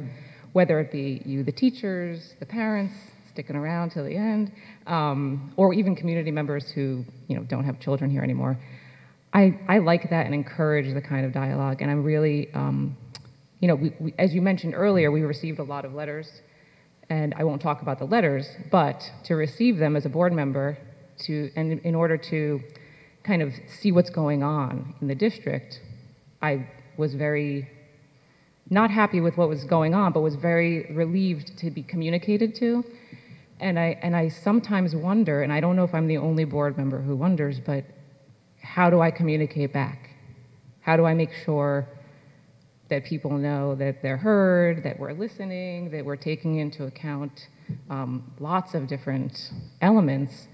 whether it be you, the teachers, the parents, sticking around till the end, or even community members who don't have children here anymore. I like that and encourage the kind of dialogue, and I'm really, we, as you mentioned earlier, we received a lot of letters, and I won't talk about the letters, but to receive them as a board member, and in order to kind of see what's going on in the district, I was very not happy with what was going on, but was very relieved to be communicated to. And I sometimes wonder, and I don't know if I'm the only board member who wonders, but how do I communicate back? How do I make sure that people know that they're heard, that we're listening, that we're taking into account lots of different elements?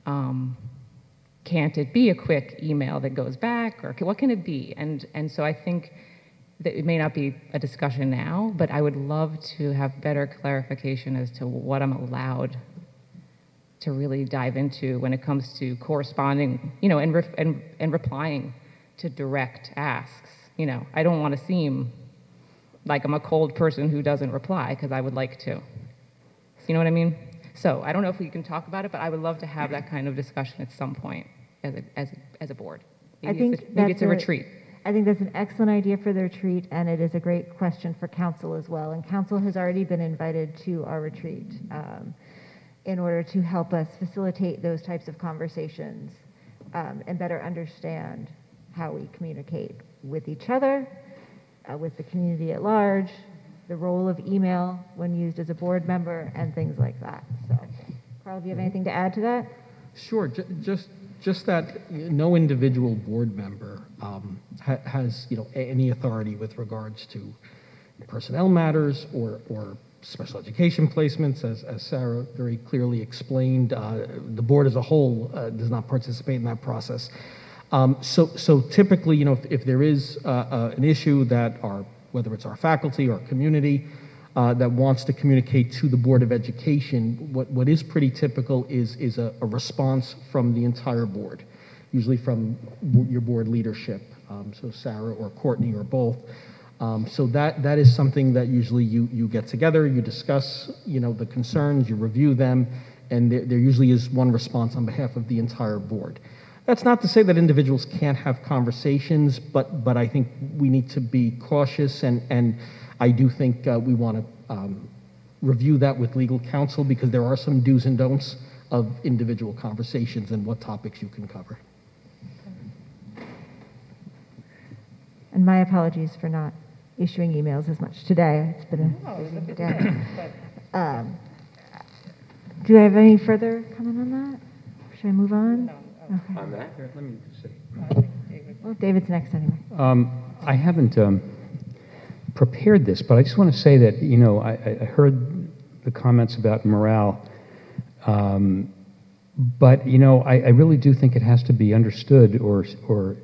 Can't it be a quick email that goes back, or what can it be? And so I think that it may not be a discussion now, but I would love to have better clarification as to what I'm allowed to really dive into when it comes to corresponding, and replying to direct asks. I don't want to seem like I'm a cold person who doesn't reply, because I would like to. So you know what I mean? So I don't know if we can talk about it, but I would love to have that kind of discussion at some point as a board. Maybe it's a retreat. I think that's an excellent idea for the retreat, and it is a great question for council as well. And council has already been invited to our retreat in order to help us facilitate those types of conversations and better understand how we communicate with each other, with the community at large, the role of email when used as a board member, and things like that. So, Carl, do you have anything to add to that? Sure. Just that no individual board member has any authority with regards to personnel matters or special education placements, as Sarah very clearly explained. The board as a whole does not participate in that process. So typically, if there is an issue that whether it's our faculty or community that wants to communicate to the Board of Education, what is pretty typical is a response from the entire board, usually from your board leadership, so Sarah or Courtney or both. So that is something that usually you get together, you discuss, the concerns, you review them, and there usually is one response on behalf of the entire board. That's not to say that individuals can't have conversations, but I think we need to be cautious, and I do think we want to review that with legal counsel, because there are some do's and don'ts of individual conversations and what topics you can cover. And my apologies for not issuing emails as much today. It's been a busy day. Do I have any further comment on that? Should I move on? No. Okay. On that? Let me see. Well, David's next anyway. I haven't prepared this, but I just want to say that, I heard the comments about morale, but, I really do think it has to be understood or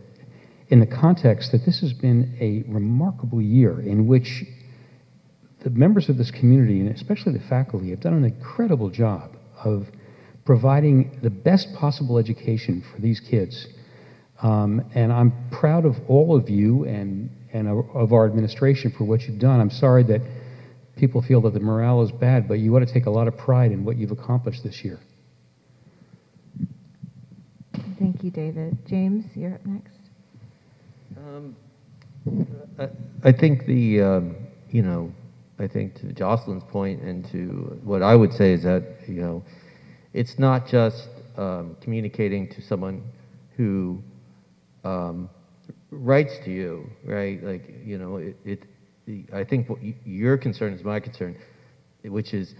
in the context that this has been a remarkable year in which the members of this community, and especially the faculty, have done an incredible job of providing the best possible education for these kids. And I'm proud of all of you and of our administration for what you've done. I'm sorry that people feel that the morale is bad, but you ought to take a lot of pride in what you've accomplished this year. Thank you, David. James, you're up next. I think I think to Jocelyn's point and to what I would say is that, it's not just communicating to someone who writes to you, right? Like, I think what your concern is my concern, which is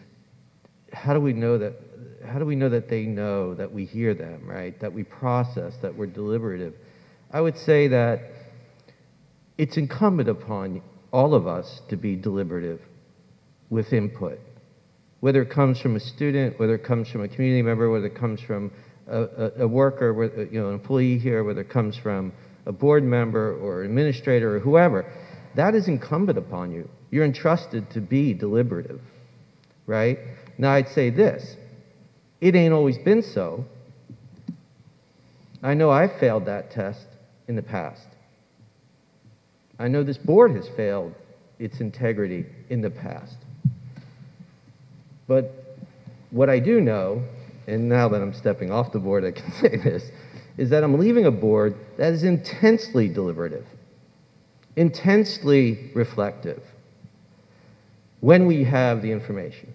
how do we know that they know that we hear them, right? That we process, that we're deliberative. I would say that it's incumbent upon all of us to be deliberative with input, whether it comes from a student, whether it comes from a community member, whether it comes from a worker, an employee here, whether it comes from a board member or administrator or whoever, that is incumbent upon you. You're entrusted to be deliberative, right? Now, I'd say this. It ain't always been so. I know I failed that test in the past. I know this board has failed its integrity in the past. But what I do know, and now that I'm stepping off the board I can say this, is that I'm leaving a board that is intensely deliberative, intensely reflective, when we have the information,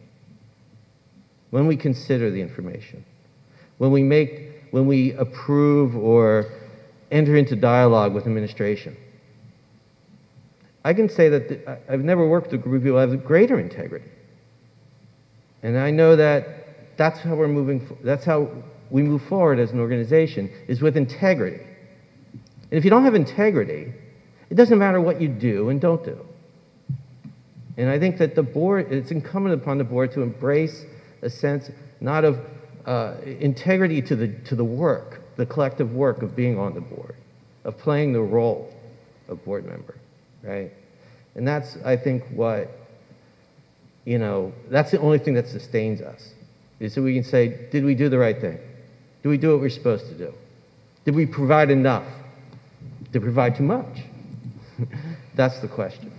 when we consider the information, when we approve or enter into dialogue with administration. I can say that I've never worked with a group of people who have greater integrity. And I know that that's how we move forward as an organization, is with integrity. And if you don't have integrity, it doesn't matter what you do and don't do. And I think that the board, it's incumbent upon the board to embrace a sense not of integrity to the work, the collective work of being on the board, of playing the role of board member, right? And that's, I think, what, that's the only thing that sustains us, is so we can say, did we do the right thing? Did we do what we're supposed to do? Did we provide enough? Did we provide too much? That's the question.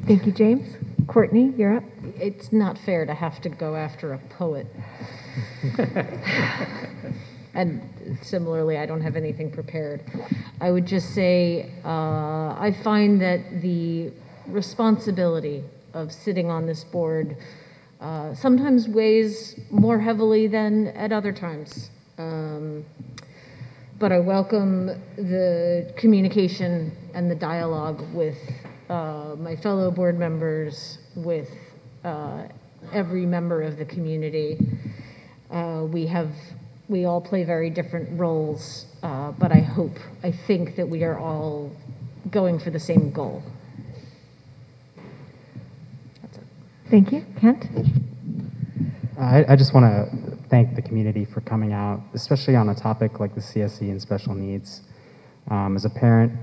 Thank you, James. Courtney, you're up. It's not fair to have to go after a poet. And similarly, I don't have anything prepared. I would just say I find that the responsibility of sitting on this board sometimes weighs more heavily than at other times. But I welcome the communication and the dialogue with my fellow board members, with every member of the community. We all play very different roles, but I think that we are all going for the same goal. That's it. Thank you. Kent? I just want to thank the community for coming out, especially on a topic like the CSE and special needs. As a parent,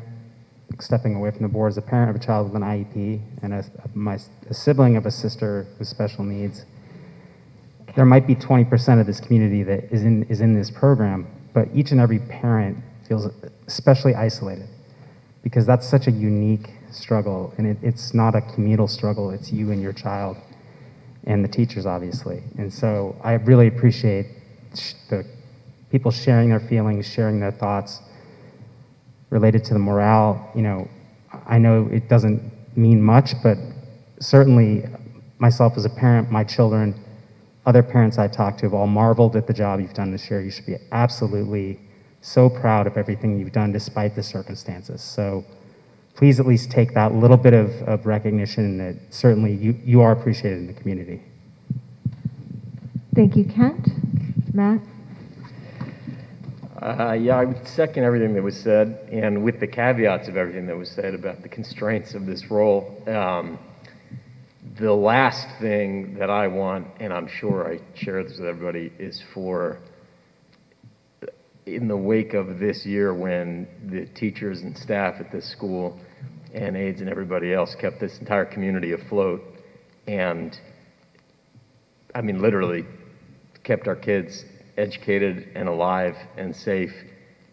stepping away from the board, as a parent of a child with an IEP and a sibling of a sister with special needs, there might be 20% of this community that is in this program, but each and every parent feels especially isolated because that's such a unique struggle, and it's not a communal struggle, it's you and your child and the teachers, obviously. And so I really appreciate the people sharing their feelings, sharing their thoughts related to the morale. I know it doesn't mean much, but certainly myself as a parent, my children, other parents I talked to have all marveled at the job you've done this year. You should be absolutely so proud of everything you've done despite the circumstances. So please at least take that little bit of recognition that certainly you are appreciated in the community. Thank you, Kent. Matt? Yeah, I would second everything that was said, and with the caveats of everything that was said about the constraints of this role. The last thing that I want, and I'm sure I share this with everybody, is for, in the wake of this year when the teachers and staff at this school and aides and everybody else kept this entire community afloat and, I mean, literally kept our kids educated and alive and safe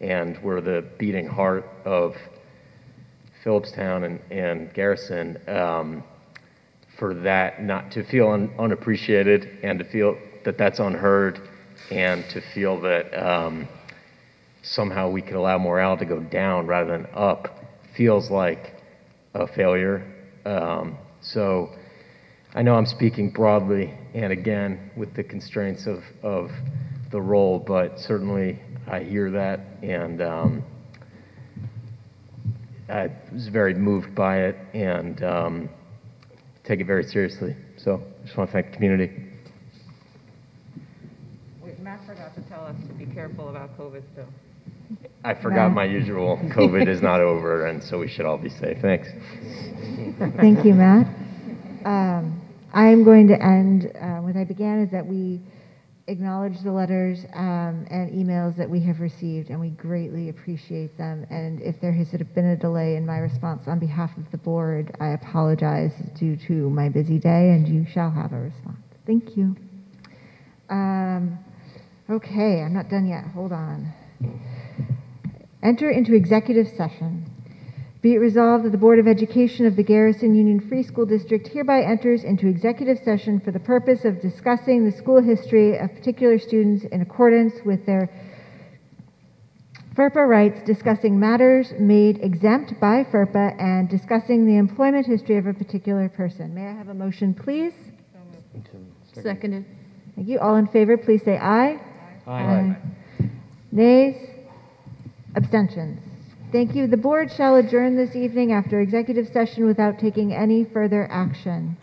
and were the beating heart of Phillipstown and Garrison, for that not to feel unappreciated and to feel that that's unheard and to feel that somehow we could allow morale to go down rather than up feels like a failure. So I know I'm speaking broadly and again with the constraints of the role, but certainly I hear that and I was very moved by it and take it very seriously. So I just want to thank the community. Wait, Matt forgot to tell us to be careful about COVID still. I forgot my usual. COVID is not over, and so we should all be safe. Thanks. Thank you, Matt. I am going to end with I began, is that we acknowledge the letters and emails that we have received, and we greatly appreciate them. And if there has been a delay in my response on behalf of the board, I apologize due to my busy day, and you shall have a response. Thank you. Okay, I'm not done yet. Hold on. Enter into executive session. Be it resolved that the Board of Education of the Garrison Union Free School District hereby enters into executive session for the purpose of discussing the school history of particular students in accordance with their FERPA rights, discussing matters made exempt by FERPA, and discussing the employment history of a particular person. May I have a motion, please? Seconded. Thank you. All in favor, please say aye. Aye. Nays? Abstentions? Thank you. The board shall adjourn this evening after executive session without taking any further action.